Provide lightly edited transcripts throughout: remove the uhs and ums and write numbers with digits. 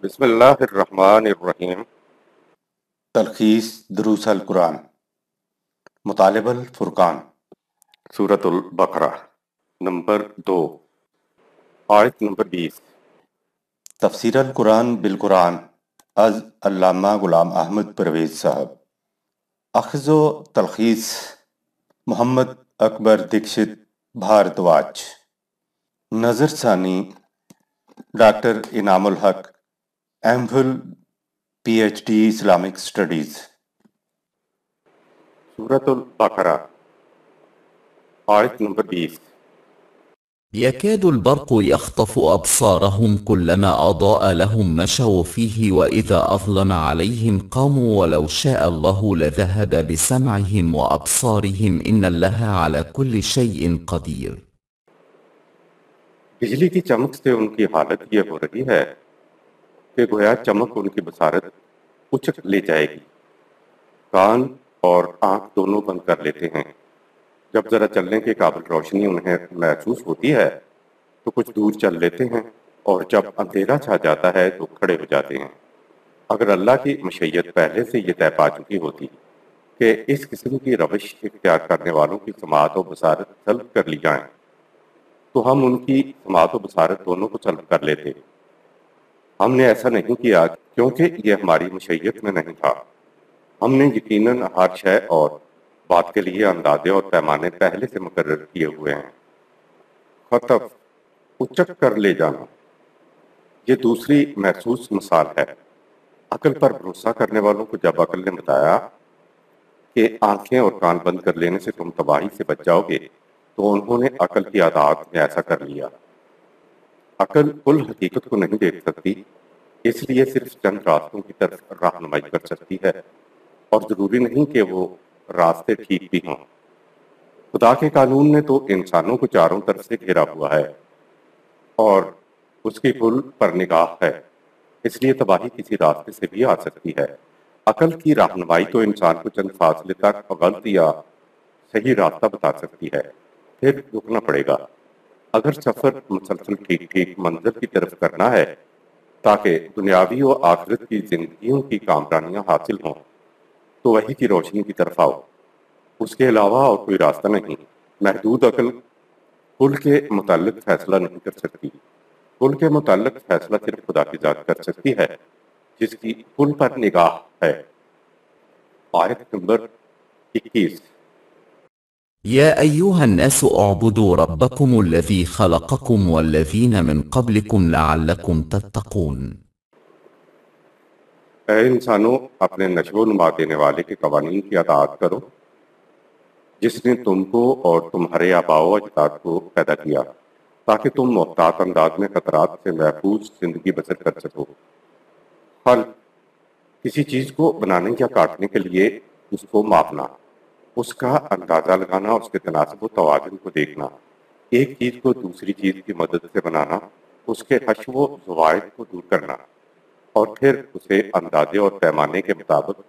بسم اللہ الرحمن الرحیم۔ تلخیص دروس القرآن، مطالب الفرقان، سورۃ البقرہ نمبر 2، آیت نمبر 20۔ تفسیر القرآن بالقرآن از علامہ غلام احمد پرویز صاحب۔ اخذ و تلخیص محمد اکبر دکشت بھاردواج۔ نظر ثانی doctor Inam ul-Haq, M Phil P H D Islamic studies. سورۃ البقرہ آیت نمبر 20۔ يكاد البرق يخطف أبصارهم كلما أضاء لهم مشوا فيه وإذا أظلم عليهم قاموا ولو شاء الله لذهب بسمعهم وأبصارهم إن الله على كل شيء قدير۔ بجلی کی چمک سے ان کی حالت یہ ہو رہی ہے کہ گویا چمک ان کی بصارت اچک لے جائے گی۔ کان اور آنکھ دونوں بند کر لیتے ہیں۔ جب ذرا چلنے کے قابل روشنی انہیں محسوس ہوتی ہے تو کچھ دور چل لیتے ہیں، اور جب اندھیرا چھا جاتا ہے تو کھڑے ہو جاتے ہیں۔ اگر اللہ کی مشیت پہلے سے یہ طے پا چکی ہوتی کہ اس قسم کی روش اختیار کرنے والوں کی سماعت و بصارت سلب کر لی جائیں تو ہم ان کی سماعت و بصارت دونوں کو سلب کر لیتے۔ ہم نے ایسا نہیں کیا کیونکہ یہ ہماری مشیت میں نہیں تھا۔ ہم نے یقیناً ہر شے اور بات کے لیے اندازے اور پیمانے پہلے سے مقرر کیے ہوئے ہیں۔ خطف، اچک کر لے جانا، یہ دوسری محسوس مثال ہے۔ عقل پر بھروسہ کرنے والوں کو جب عقل نے بتایا کہ آنکھیں اور کان بند کر لینے سے تم تباہی سے بچ جاؤ گے تو انہوں نے عقل کی عادات میں ایسا کر لیا۔ عقل کل حقیقت کو نہیں دیکھ سکتی، اس لیے صرف چند راستوں کی طرف رہنمائی کر سکتی ہے، اور ضروری نہیں کہ وہ راستے ٹھیک بھی ہوں۔ خدا کے قانون نے تو انسانوں کو چاروں طرف سے گھیرا ہوا ہے اور اس کی کل پر نگاہ ہے، اس لیے تباہی کسی راستے سے بھی آ سکتی ہے۔ عقل کی رہنمائی تو انسان کو چند فاصلے تک غلط یا صحیح راستہ بتا سکتی ہے، پھر رکنا پڑے گا۔ اگر سفر مسلسل ٹھیک ٹھیک منزل کی طرف کرنا ہے تاکہ دنیاوی و آخرت کی زندگیوں کی کامرانیاں حاصل ہوں تو وحی کی روشنی کی طرف آؤ، اس کے علاوہ اور کوئی راستہ نہیں۔ محدود عقل کل کے متعلق فیصلہ نہیں کر سکتی۔ کل کے متعلق فیصلہ صرف خدا کی ذات کر سکتی ہے جس کی کل پر نگاہ ہے۔ آیت نمبر 21۔ يا أيها الناس اعبدوا ربكم الذي خلقكم والذين من قبلكم لعلكم تتقون۔ اے انسانوں، اپنے نشو و نما دینے والے کے قوانین کی اطاعت کرو جس نے تم کو اور تمہارے آباء و اجداد کو پیدا کیا تاکہ تم محتاط انداز میں خطرات سے محفوظ زندگی بسر کر سکو۔ خلق، کسی چیز کو بنانے یا کاٹنے کے لیے اس کو ماپنا، اس کا اندازہ لگانا، اس کے تناسب و توازن کو دیکھنا، ایک چیز کو دوسری چیز کی مدد سے بنانا، اس کے حشو و زوائد کو دور کرنا، اور پھر اسے اندازے اور پیمانے کے مطابق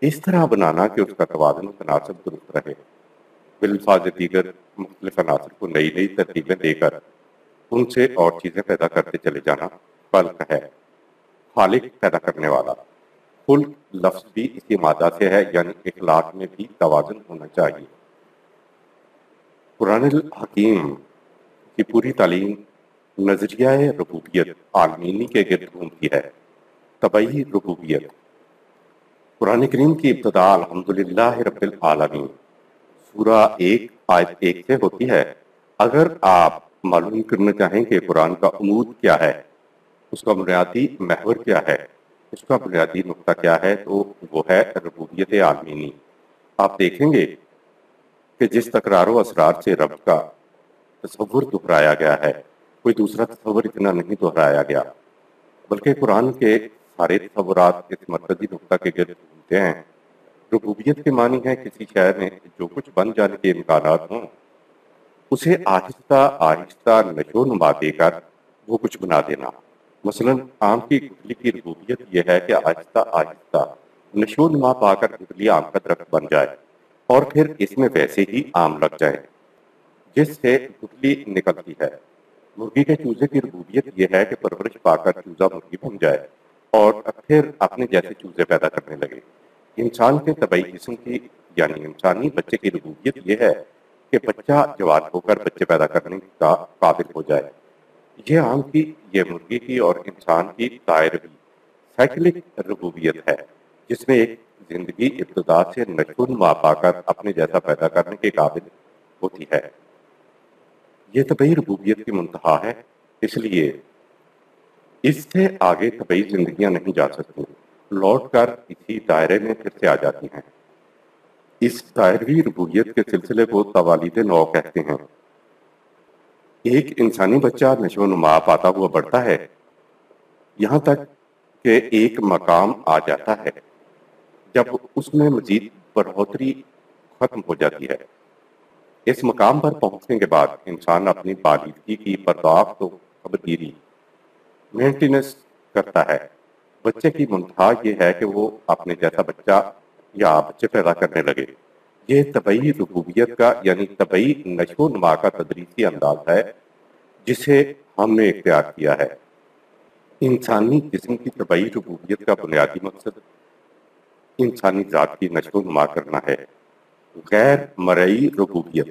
اس طرح بنانا کہ اس کا توازن و تناسب درست رہے۔ بالفاظ دیگر مختلف عناصر کو نئی نئی ترتیبیں دے کر ان سے اور چیزیں پیدا کرتے چلے جانا خلق ہے۔ خالق، پیدا کرنے والا۔ خلق لفظ بھی اسی مادہ سے ہے، یعنی اخلاق میں بھی توازن ہونا چاہیے۔ قرآن الحکیم کی پوری تعلیم نظریہ ربوبیت عالمینی کے گرد گھومتی ہے۔ طبعی ربوبیت۔ قرآن کریم کی ابتدا الحمدللہ رب العالمین سورہ 1 آیت 1 سے ہوتی ہے۔ اگر آپ معلوم کرنا چاہیں کہ قرآن کا عمود کیا ہے، اس کا بنیادی محور کیا ہے، اس کا بنیادی نقطہ کیا ہے، تو وہ ہے ربوبیت عالمینی۔ آپ دیکھیں گے کہ جس تکرار و اسرار سے رب کا تصور دہرایا گیا ہے، کوئی دوسرا تصور اتنا نہیں دہرایا گیا، بلکہ قرآن کے سارے تصورات اس مرکزی نقطہ کے گرد گھومتے ہیں۔ ربوبیت کے معنی ہے کسی شے میں جو کچھ بن جانے کے امکانات ہوں اسے آہستہ آہستہ نشو و نما دے کر وہ کچھ بنا دینا۔ مثلا آم کی گٹھلی کی ربوبیت یہ ہے کہ آہستہ آہستہ نشو و نما پا کر گٹھلی آم کا درخت بن جائے اور پھر اس میں ویسے ہی آم لگ جائے جس سے گٹھلی نکلتی ہے۔ مرغی کے چوزے کی ربوبیت یہ ہے کہ پرورش پا کر چوزہ مرغی بن جائے اور پھر اپنے جیسے چوزے پیدا کرنے لگے۔ انسان کے طبعی جسم کی یعنی انسانی بچے کی ربوبیت یہ ہے کہ بچہ جوان ہو کر بچے پیدا کرنے کا قابل ہو جائے۔ یہ عام کی، یہ مرغی کی اور انسان کی دائرہی سائیکلک ربوبیت ہے، جس میں ایک زندگی ابتدا سے نشو و نما پا کر اپنے جیسا پیدا کرنے کے قابل ہوتی ہے۔ یہ طبعی ربوبیت کی منتہا ہے، اس لیے اس سے آگے طبعی زندگیاں نہیں جا سکتی، لوٹ کر اسی دائرے میں پھر سے آ جاتی ہیں۔ اس دائرہی ربوبیت کے سلسلے کو توالید نو کہتے ہیں۔ ایک انسانی بچہ نشو و نما پاتا ہوا بڑھتا ہے، یہاں تک کہ ایک مقام آ جاتا ہے جب اس میں مزید بڑھوتری ختم ہو جاتی ہے۔ اس مقام پر پہنچنے کے بعد انسان اپنی بالغی کی پرداخت و خبرگیری مینٹیننس کرتا ہے۔ بچے کی منتہا یہ ہے کہ وہ اپنے جیسا بچہ یا بچے پیدا کرنے لگے۔ یہ طبعی ربوبیت کا یعنی طبعی نشو و نما کا تدریسی انداز ہے جسے ہم نے اختیار کیا ہے۔ انسانی جسم کی طبعی ربوبیت کا بنیادی مقصد انسانی ذات کی نشو و نما کرنا ہے۔ غیر مرئی ربوبیت،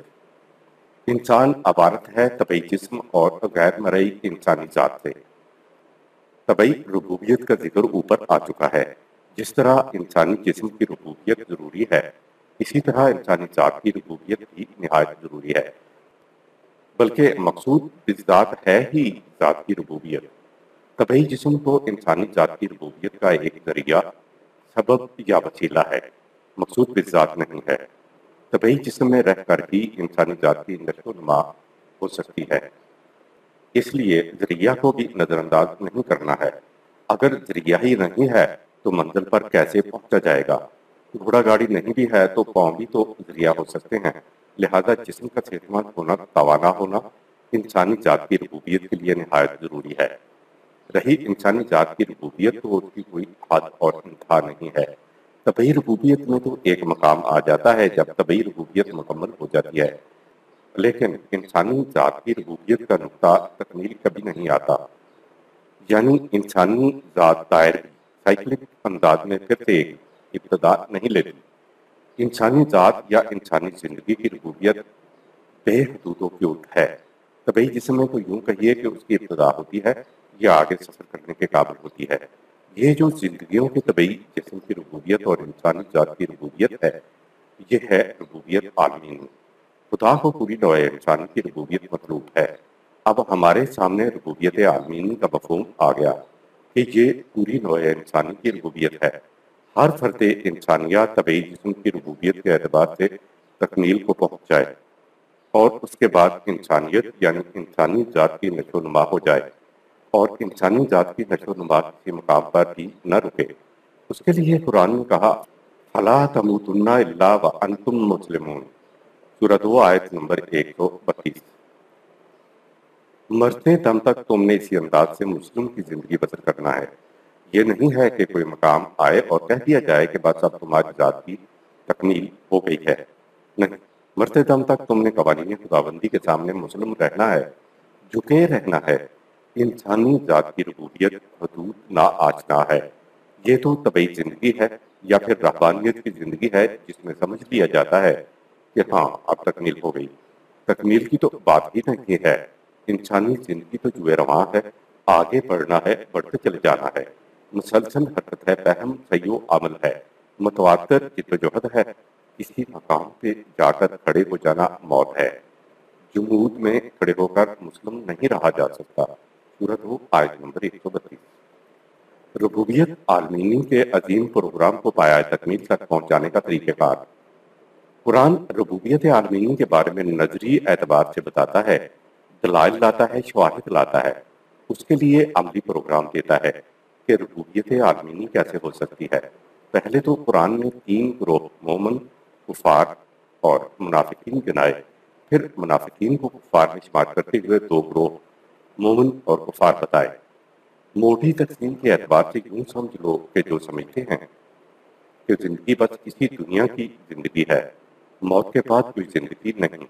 انسان عبارت ہے طبعی جسم اور غیر مرئی انسانی ذات سے۔ طبعی ربوبیت کا ذکر اوپر آ چکا ہے۔ جس طرح انسانی جسم کی ربوبیت ضروری ہے، اسی طرح انسانی ذات کی ربوبیت بھی نہایت ضروری ہے، بلکہ مقصود بالذات ہے ہی ذات کی ربوبیت۔ طبعی جسم کو انسانی ذات کی ربوبیت کا ایک ذریعہ، سبب یا وسیلہ ہے، مقصود بالذات نہیں ہے۔ طبعی جسم میں رہ کر ہی انسانی ذات کی نشو و نما ہو سکتی ہے، اس لیے ذریعہ کو بھی نظر انداز نہیں کرنا ہے۔ اگر ذریعہ ہی نہیں ہے تو منزل پر کیسے پہنچا جائے گا؟ گھوڑا گاڑی نہیں بھی ہے تو پاؤں بھی تو ذریعہ ہو سکتے ہیں۔ لہذا جسم کا صحت مند ہونا، توانا ہونا انسانی ذات کی ربوبیت کے لیے نہایت ضروری ہے۔ رہی انسانی ذات کی ربوبیت تو اس کی کوئی حد اور انتہا نہیں ہے۔ طبعی ربوبیت میں تو ایک مقام آ جاتا ہے جب طبعی ربوبیت مکمل ہو جاتی ہے، لیکن انسانی ذات کی ربوبیت کا نقطہ تکمیل کبھی نہیں آتا، یعنی انسانی ذات دائرہی سائیکلک انداز میں پھر سے ایک ابتدا نہیں لیتی۔ انسانی ذات یا انسانی زندگی کی ربوبیت بے حدود و قیود ہے۔ طبعی جسم میں تو یوں کہیے کہ اس کی ابتدا ہوتی ہے یا آگے سفر کرنے کے قابل ہوتی ہے۔ یہ جو زندگیوں کے طبعی جسم کی ربوبیت اور انسانی ذات کی ربوبیت ہے، یہ ہے ربوبیت عالمینی۔ خدا کو پوری نوع انسانی کی ربوبیت مطلوب ہے۔ اب ہمارے سامنے ربوبیت عالمینی کا مفہوم آ گیا کہ یہ پوری نوع انسانی کی ربوبیت ہے۔ ہر فرد انسانیہ طبعی جسم کی ربوبیت کے اعتبار سے تکمیل کو پہنچ جائے اور اس کے بعد انسانیت یعنی انسانی ذات کی نشو و نما ہو جائے، اور انسانی ذات کی نشو و نما کسی مقام پر بھی نہ رکے۔ اس کے لیے قرآن نے کہا فَلَا تَمُوتُنَّ إِلَّا وَأَنْتُمْ مُسْلِمُونَ، سورہ 2 آیت نمبر 132۔ مرتے دم تک تم نے اسی انداز سے مسلم کی زندگی بسر کرنا ہے۔ یہ نہیں ہے کہ کوئی مقام آئے اور کہہ دیا جائے کہ بس اب تمہاری ذات کی تکمیل ہو گئی ہے۔ نہیں، مرتے دم تک تم نے قوانین خداوندی کے سامنے مسلم رہنا ہے، جھکے رہنا ہے۔ انسانی ذات کی ربوبیت حدود نا آشنا ہے۔ یہ تو طبعی زندگی ہے یا پھر رہبانیت کی زندگی ہے جس میں سمجھ لیا جاتا ہے کہ ہاں اب تکمیل ہو گئی۔ تکمیل کی تو بات ہی نہیں ہے۔ انسانی زندگی تو جوئے رواں ہے، آگے بڑھنا ہے، بڑھتے چلے جانا ہے، مسلسل حرکت ہے، فہم سعی و عمل ہے، متواتر جدوجہد ہے، کسی مقام پہ جا کر کھڑے ہو جانا موت ہے۔ جمود میں کھڑے ہو کر مسلم نہیں رہا جا سکتا، سورۃ 2 آیت نمبر 132۔ ربوبیت عالمینی کے عظیم پروگرام کو پایہ تکمیل تک پہنچانے کا طریقہ کار۔ قرآن ربوبیت عالمینی کے بارے میں نظری اعتبار سے بتاتا ہے، دلائل لاتا ہے، شواہد لاتا ہے، اس کے لیے عملی پروگرام دیتا ہے کہ ربوبیت عالمینی کیسے ہو سکتی ہے۔ پہلے تو قرآن نے 3 گروہ مومن، کفار اور منافقین گنائے، پھر منافقین کو کفار میں شمار کرتے ہوئے 2 گروہ مومن اور کفار بتائے۔ موٹی تقسیم کے اعتبار سے یوں سمجھ لو کہ جو سمجھتے ہیں کہ زندگی بس اسی دنیا کی زندگی ہے، موت کے بعد کوئی زندگی نہیں،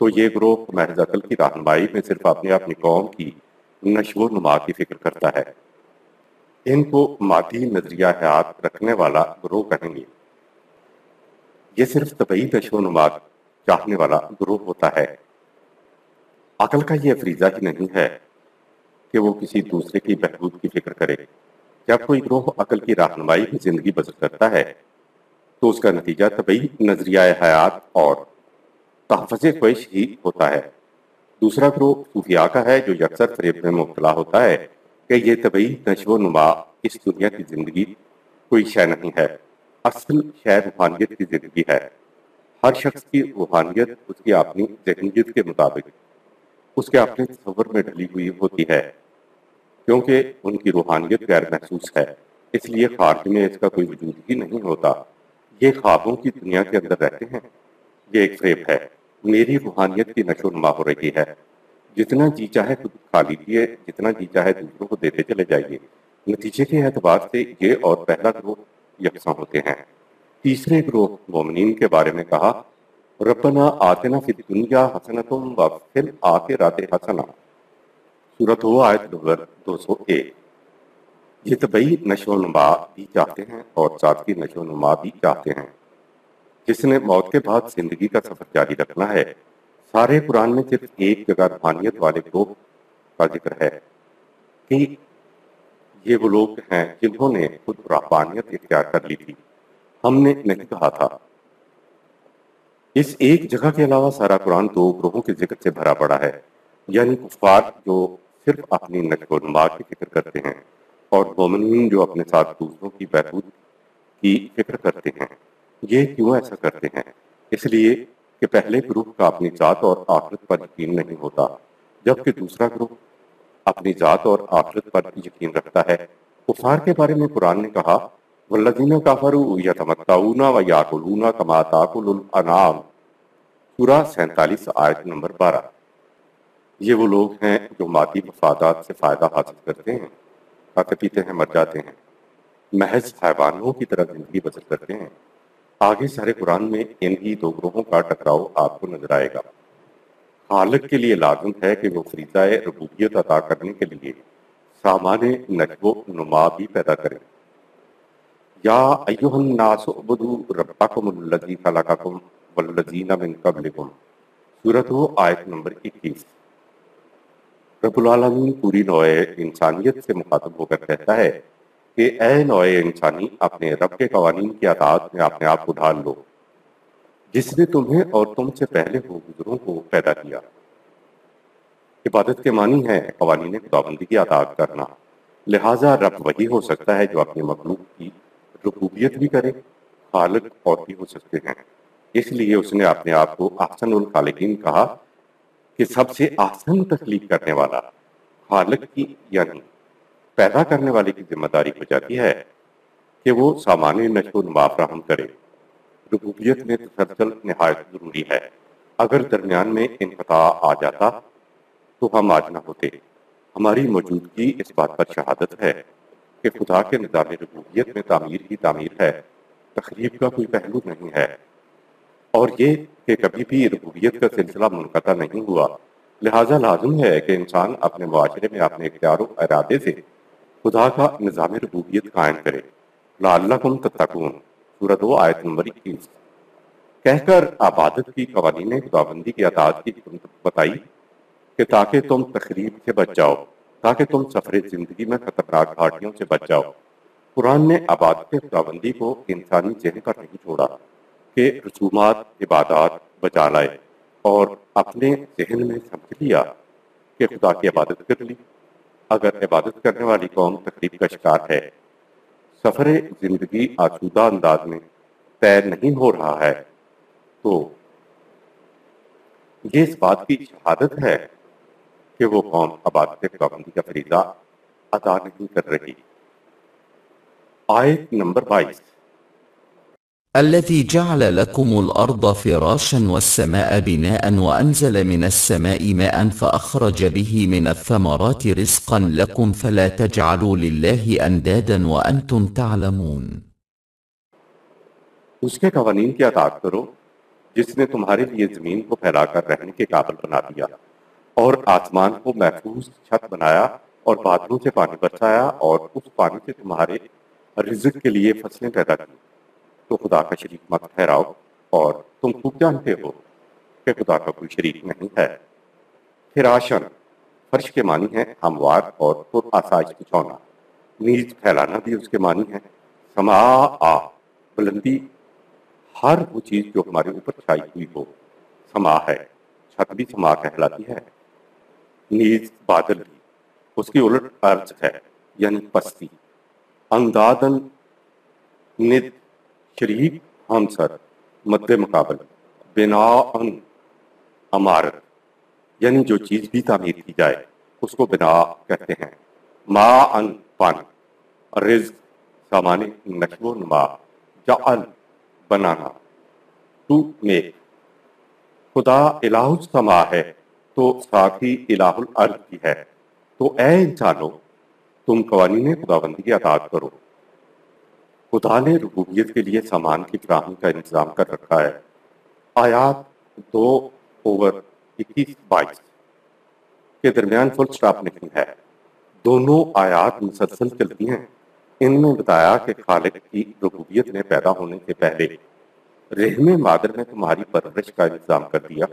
تو یہ گروہ محض عقل کی رہنمائی میں صرف اپنی قوم کی نشو و نما کی فکر کرتا ہے۔ ان کو مادی نظریہ حیات رکھنے والا گروہ کہیں گے۔ یہ صرف طبعی نشو و نما چاہنے والا گروہ ہوتا ہے۔ عقل کا یہ فریضہ ہی نہیں ہے کہ وہ کسی دوسرے کی بہبود کی فکر کرے۔ جب کوئی گروہ عقل کی رہنمائی میں زندگی بسر کرتا ہے تو اس کا نتیجہ طبعی نظریہ حیات اور تحفظ خواہش ہی ہوتا ہے۔ دوسرا گروہ صوفیاء کا ہے جو یکسر فریب میں مبتلا ہوتا ہے کہ یہ طبعی نشو و نما اس دنیا کی زندگی کوئی شے نہیں ہے، اصل شے روحانیت کی زندگی ہے۔ ہر شخص کی روحانیت اس کی اپنی ذہنیت کے مطابق اس کے اپنے تصور میں ڈلی ہوئی ہوتی ہے، کیونکہ ان کی روحانیت غیر محسوس ہے، اس لیے خارج میں اس کا کوئی وجود ہی نہیں ہوتا۔ یہ خوابوں کی دنیا کے اندر رہتے ہیں۔ یہ ایک فریب ہے۔ میری روحانیت کی نشو و نما ہو رہی ہے، جتنا جی چاہے خود کھا لیجیے، جتنا جی چاہے دوسروں کو دیتے چلے جائیے۔ نتیجے کے اعتبار سے یہ اور پہلا گروہ یکساں ہوتے ہیں۔ تیسرے گروہ مومنین کے بارے میں کہا ربنا آتنا فی الدنیا حسنۃ وفی الآخرۃ حسنہ، سورۃ ہو آیت نمبر 201۔ یہ طبعی نشو و نما بھی چاہتے ہیں اور ذاتی نشو و نما بھی چاہتے ہیں۔ جس نے موت کے بعد زندگی کا سفر جاری رکھنا ہے، سارے قرآن میں صرف ایک جگہ روحانیت والے گروہ کا ذکر ہے کہ یہ وہ لوگ ہیں جنہوں نے خود رہبانیت اختیار کر لی تھی۔ ہم نے نہیں کہا تھا۔ اس ایک جگہ کے علاوہ سارا قرآن دو گروہوں کے ذکر سے بھرا پڑا ہے، یعنی کفار جو صرف اپنی نشو و نما کی فکر کرتے ہیں اور مومنین جو اپنے ساتھ دوسروں کی بہبود کی فکر کرتے ہیں۔ یہ کیوں ایسا کرتے ہیں؟ اس لیے کہ پہلے گروہ کا اپنی ذات اور آخرت پر یقین نہیں ہوتا، جبکہ دوسرا گروہ اپنی ذات اور آخرت پر یقین رکھتا ہے۔ کفار کے بارے میں قرآن نے کہا والذین کفروا یتمتعون ویاکلون کما تاکل الانعام، سورہ 47 آیت نمبر 12۔ یہ وہ لوگ ہیں جو مادی مفادات سے فائدہ حاصل کرتے ہیں، کھاتے پیتے ہیں، مر جاتے ہیں، محض حیوانوں کی طرح زندگی بسر کرتے ہیں۔ آگے سارے قرآن میں ان ہی دو گروہوں کا ٹکراؤ آپ کو نظر آئے گا۔ خالق کے لیے لازم ہے کہ وہ فریضہ ربوبیت عطا کرنے کے لیے سامان نشو و نما بھی پیدا کرے۔ یا ایھا الناس اعبدوا ربکم الذی خلقکم والذین من قبلکم، سورۃ ہو آیت نمبر 21۔ رب العالمین پوری نوع انسانیت سے مخاطب ہو کر کہتا ہے کہ اے نوع انسانی، اپنے رب کے قوانین کی اطاعت میں اپنے آپ کو ڈھال لو، جس نے تمہیں اور تم سے پہلے گزروں کو پیدا کیا۔ عبادت کے معنی ہے قوانین خداوندی کی اطاعت کرنا، لہٰذا رب وہی ہو سکتا ہے جو اپنے مخلوق کی ربوبیت بھی کرے۔ خالق اور بھی ہو سکتے ہیں، اس لیے اس نے اپنے آپ کو احسن الخالقین کہا کہ سب سے احسن تخلیق کرنے والا خالق کی یعنی پیدا کرنے والے کی ذمہ داری ہو جاتی ہے کہ وہ سامان نشو و نما فراہم کرے۔ ربوبیت میں تسلسل نہایت ضروری ہے۔ اگر درمیان میں انقطاع آ جاتا تو ہم آج نہ ہوتے۔ ہماری موجودگی اس بات پر شہادت ہے کہ خدا کے نظام ربوبیت میں تعمیر ہی تعمیر ہے، تخریب کا کوئی پہلو نہیں ہے، اور یہ کہ کبھی بھی ربوبیت کا سلسلہ منقطع نہیں ہوا۔ لہٰذا لازم ہے کہ انسان اپنے معاشرے میں اپنے اختیار و ارادے سے خدا کا نظام ربوبیت قائم کرے۔ لعلکم تتقون، سورۃ 2 آیت نمبر 21۔ کہہ کر عبادت کی قوانین خداوندی کی اطاعت کی حکمت بتائی کہ تاکہ تم تخریب سے بچ جاؤ، تاکہ تم سفر زندگی میں خطرناک گھاٹیوں سے بچ جاؤ۔ قرآن نے عبادت خداوندی کو انسانی ذہن پر نہیں چھوڑا کہ رسومات عبادات بچا لائے اور اپنے ذہن میں سمجھ لیا کہ خدا کی عبادت کر لی۔ اگر عبادت کرنے والی قوم تقریب کا شکار ہے، سفر زندگی آسودہ انداز میں طے نہیں ہو رہا ہے، تو یہ اس بات کی شہادت ہے کہ وہ قوم عبادت خداوندی کا فریضہ ادا نہیں کر رہی۔ آیت نمبر 22۔ الذي جعل لكم الأرض فراشا والسماء بناء وأنزل من السماء ماء فأخرج به من الثمرات رزقا لكم فلا تجعلوا لله أندادا وأنتم تعلمون۔ اس کے قوانین کی اطاعت کرو جس نے تمہارے لیے زمین کو پھیلا کر رہنے کے قابل بنا دیا اور آسمان کو محفوظ چھت بنایا اور بادلوں سے پانی برسایا اور اس پانی سے تمہارے رزق کے لیے فصلیں پیدا کی، تو خدا کا شریک مت ٹھہراؤ، اور تم خوب جانتے ہو کہ خدا کا کوئی شریک نہیں ہے۔ فراشن فرش کے معنی ہے ہموار اور پر آسائش بچھونا، نیز پھیلانا بھی اس کے معنی ہے۔ سماء بلندی، ہر وہ چیز جو ہمارے اوپر چھائی ہوئی ہو سما ہے، چھت بھی سما کہلاتی ہے۔ نیز بادل بھی، اس کی الٹ ارض ہے یعنی پستی۔ اندادن ند شریک ہمسر مد مقابل، بناءً عمارت، یعنی جو چیز بھی تعمیر کی جائے اس کو بنا کہتے ہیں۔ ماءً پانی، رزق سامان نشو و نما، جعل بنانا، ٹو میک۔ خدا الہ السما ہے تو ساتھ ہی الہ الارض بھی ہے، تو اے انسانوں تم قوانین خداوندی کی اطاعت کرو۔ خدا نے ربوبیت کے لیے سامان کی فراہمی کا انتظام کر رکھا ہے۔ آیات 2/21-22 کے درمیان فل سٹاپ نہیں ہے، دونوں آیات مسلسل چلتی ہیں۔ ان میں بتایا کہ خالق کی ربوبیت نے پیدا ہونے سے پہلے رحم مادر میں تمہاری پرورش کا انتظام کر دیا،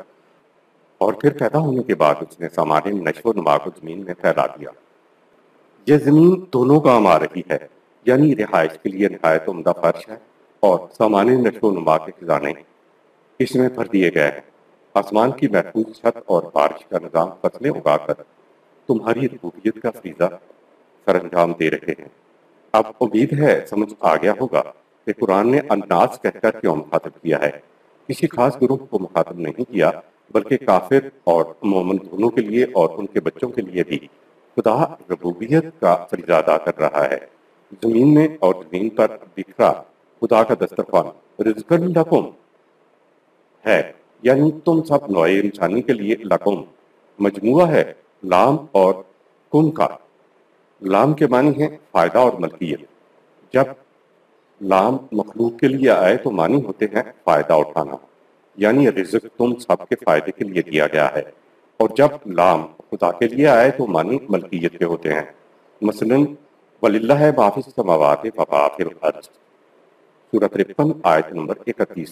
اور پھر پیدا ہونے کے بعد اس نے سامان نشو و نما کو زمین میں پھیلا دیا۔ یہ زمین دونوں کام آ رہی ہے، یعنی رہائش کے لیے نہایت عمدہ فرش ہے، اور سامان نشو و نما کے خزانے اس میں بھر دیے گئے ہیں۔ آسمان کی محفوظ چھت اور بارش کا نظام فصلیں اگا کر تمہاری ربوبیت کا فریضہ سر انجام دے رہے ہیں۔ اب امید ہے سمجھ آ گیا ہوگا کہ قرآن نے الناس کہہ کر کیوں مخاطب کیا ہے۔ کسی خاص گروہ کو مخاطب نہیں کیا، بلکہ کافر اور مومن دونوں کے لیے اور ان کے بچوں کے لیے بھی خدا ربوبیت کا فریضہ ادا کر رہا ہے۔ زمین میں اور زمین پر بکھرا خدا کا دسترخوان رزقن لکم ہے، یعنی تم سب نوع انسانی کے لیے لکم مجموعہ ہے لام اور کن کا۔ لام کے معنی ہے فائدہ اور ملکیت۔ جب لام مخلوق کے لیے آئے تو معنی ہوتے ہیں فائدہ اٹھانا، یعنی رزق تم سب کے فائدے کے لیے دیا گیا ہے، اور جب لام خدا کے لیے آئے تو معنی ملکیت کے ہوتے ہیں۔ مثلاً وَلِلَّهِ مَا فِي السَّمَاوَاتِ وَمَا فِي الْأَرْضِ، سورۃ 53 آیت نمبر 31۔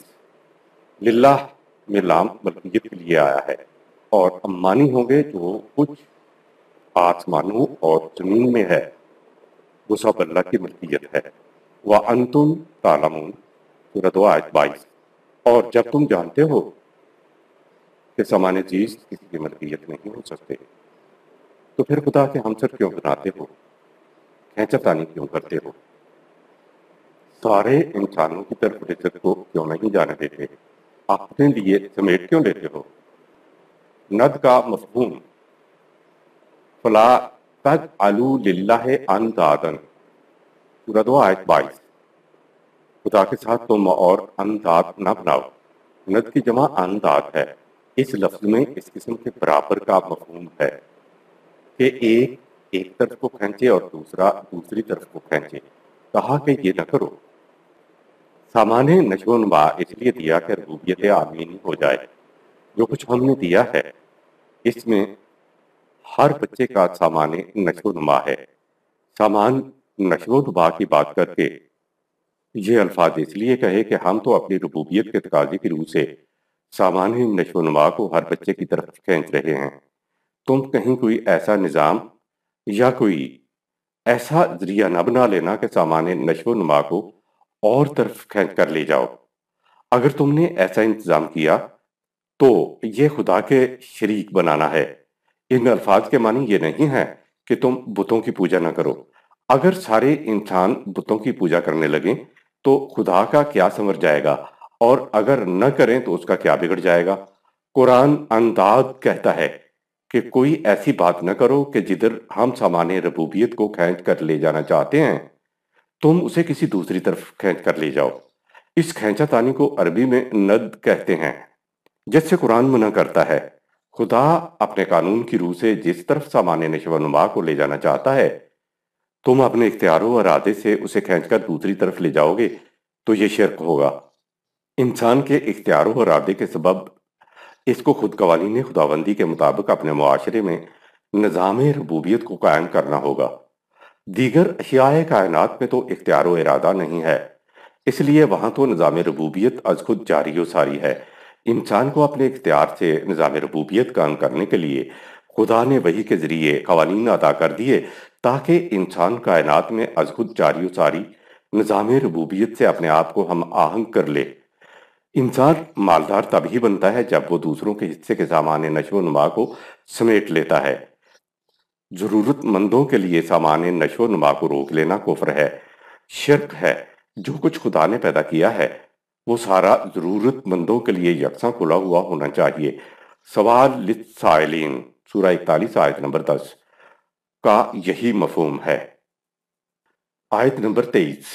للہ میں لام ملکیت کے لیے آیا ہے، اور معنی ہوں گے جو کچھ آسمانوں اور زمین میں ہے وہ سب اللہ کی ملکیت ہے۔ وَأَنْتُمْ تَعْلَمُونَ، سورۃ 2 آیت 22۔ اور جب تم جانتے ہو کہ سامان چیز کسی کی ملکیت نہیں ہو سکتے، تو پھر خدا کے ہمسر کیوں بناتے ہو، کھینچا تانی کیوں کرتے ہو، سارے انسانوں کی طرف رزق کو کیوں نہیں جانے دیتے، اپنے لیے سمیٹ کیوں لیتے ہو۔ ند کا مفہوم فلا تجعلوا للہ اندادا، سورۃ 2 آیت 22۔ خدا کے ساتھ تم اور انداد نہ بناؤ۔ ند کی جمع انداد ہے۔ اس لفظ میں اس قسم کے برابر کا مفہوم ہے کہ ایک طرف کو کھینچے اور دوسرا دوسری طرف کو کھینچے۔ کہا کہ یہ نہ کرو۔ سامان نشو و نما اس لیے دیا کہ ربوبیت عالمینی ہو جائے۔ جو کچھ ہم نے دیا ہے اس میں ہر بچے کا سامان نشو و نما ہے۔ سامان نشو و نما کی بات کر کے یہ الفاظ اس لیے کہے کہ ہم تو اپنی ربوبیت کے تقاضے کی روح سے سامان نشو و نما کو ہر بچے کی طرف کھینچ رہے ہیں۔ تم کہیں کوئی ایسا نظام یا کوئی ایسا ذریعہ نہ بنا لینا کہ سامان نشو و نما کو اور طرف کھینچ کر لے جاؤ۔ اگر تم نے ایسا انتظام کیا تو یہ خدا کے شریک بنانا ہے۔ ان الفاظ کے معنی یہ نہیں ہے کہ تم بتوں کی پوجا نہ کرو۔ اگر سارے انسان بتوں کی پوجا کرنے لگیں تو خدا کا کیا سنور جائے گا، اور اگر نہ کریں تو اس کا کیا بگڑ جائے گا۔ قرآن انداد کہتا ہے کہ کوئی ایسی بات نہ کرو کہ جدھر ہم سامان ربوبیت کو کھینچ کر لے جانا چاہتے ہیں تم اسے کسی دوسری طرف کھینچ کر لے جاؤ۔ اس کھینچا تانی کو عربی میں ند کہتے ہیں، جس سے قرآن منع کرتا ہے۔ خدا اپنے قانون کی روح سے جس طرف سامان نشو و نما کو لے جانا چاہتا ہے تم اپنے اختیار و ارادے سے اسے کھینچ کر دوسری طرف لے جاؤ گے تو یہ شرک ہوگا۔ انسان کے اختیار و ارادے کے سبب اس کو خود قوانین خداوندی کے مطابق اپنے معاشرے میں نظام ربوبیت کو قائم کرنا ہوگا۔ دیگر اشیاء کائنات میں تو اختیار و ارادہ نہیں ہے، اس لیے وہاں تو نظام ربوبیت از خود جاری و ساری ہے۔ انسان کو اپنے اختیار سے نظام ربوبیت قائم کرنے کے لیے خدا نے وحی کے ذریعے قوانین ادا کر دیے تاکہ انسان کائنات میں از خود جاری و ساری نظام ربوبیت سے اپنے آپ کو ہم آہنگ کر لے۔ انسان مالدار تب ہی بنتا ہے جب وہ دوسروں کے حصے کے سامان نشو و نما کو سمیٹ لیتا ہے۔ ضرورت مندوں کے لیے سامان نشو و نما کو روک لینا کفر ہے، شرک ہے۔ جو کچھ خدا نے پیدا کیا ہے وہ سارا ضرورت مندوں کے لیے یکساں کھلا ہوا ہونا چاہیے۔ سوال للسائلین سورہ 41 آیت نمبر 10 کا یہی مفہوم ہے۔ آیت نمبر 23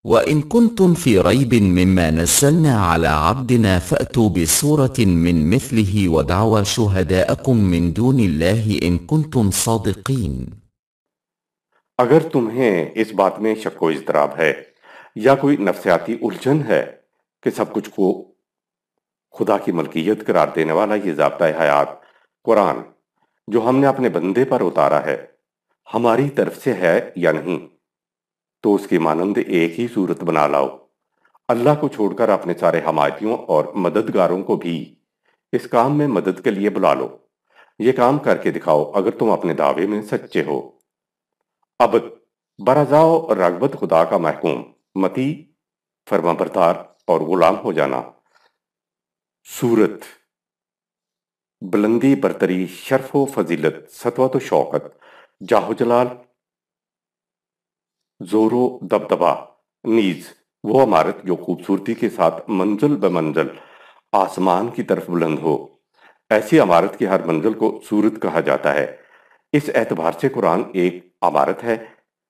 وَإِن كُنتُمْ فِي رَيْبٍ مِّمَّا نَزَّلْنَا عَلَى عَبْدِنَا فَأْتُوا بِسُورَةٍ مِّن مِّثْلِهِ وَادْعُوا شُهَدَاءَكُم مِّن دُونِ اللَّهِ إِن كُنتُمْ صَادِقِينَ۔ اگر تمہیں اس بات میں شک و اضطراب ہے یا کوئی نفسیاتی الجھن ہے کہ سب کچھ کو خدا کی ملکیت قرار دینے والا یہ ضابطۂ حیات قرآن جو ہم نے اپنے بندے پر اتارا ہے ہماری طرف سے ہے یا نہیں، تو اس کی مانند ایک ہی صورت بنا لاؤ۔ اللہ کو چھوڑ کر اپنے سارے حمایتیوں اور مددگاروں کو بھی اس کام میں مدد کے لیے بلا لو۔ یہ کام کر کے دکھاؤ اگر تم اپنے دعوے میں سچے ہو۔ عبد برضا و رغبت خدا کا محکوم، مطیع، فرمانبردار اور غلام ہو جانا۔ صورت، بلندی برتری، شرف و فضیلت، سطوت و شوکت، جاہ و جلال، زور و دبدبہ، نیز وہ عمارت جو خوبصورتی کے ساتھ منزل بمنزل آسمان کی طرف بلند ہو، ایسی عمارت کی ہر منزل کو صورت کہا جاتا ہے۔ اس اعتبار سے قرآن ایک عمارت ہے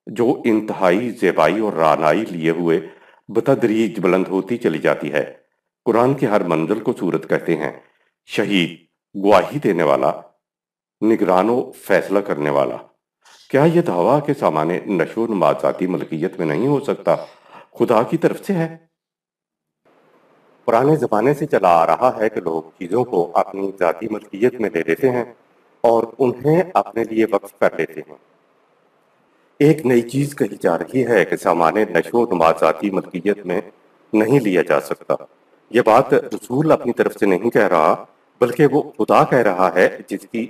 جو انتہائی زیبائی اور رعنائی لیے ہوئے بتدریج بلند ہوتی چلی جاتی ہے۔ قرآن کی ہر منزل کو صورت کہتے ہیں۔ شہید، گواہی دینے والا، نگران و فیصلہ کرنے والا۔ کیا یہ دعویٰ کہ سامان نشو و نما ذاتی ملکیت میں نہیں ہو سکتا خدا کی طرف سے ہے؟ پرانے زمانے سے چلا آ رہا ہے کہ لوگ چیزوں کو اپنی ذاتی ملکیت میں لے لیتے ہیں اور انہیں اپنے لیے وقف کر لیتے ہیں۔ ایک نئی چیز کہی جا رہی ہے کہ سامان نشو و نما ذاتی ملکیت میں نہیں لیا جا سکتا۔ یہ بات رسول اپنی طرف سے نہیں کہہ رہا بلکہ وہ خدا کہہ رہا ہے جس کی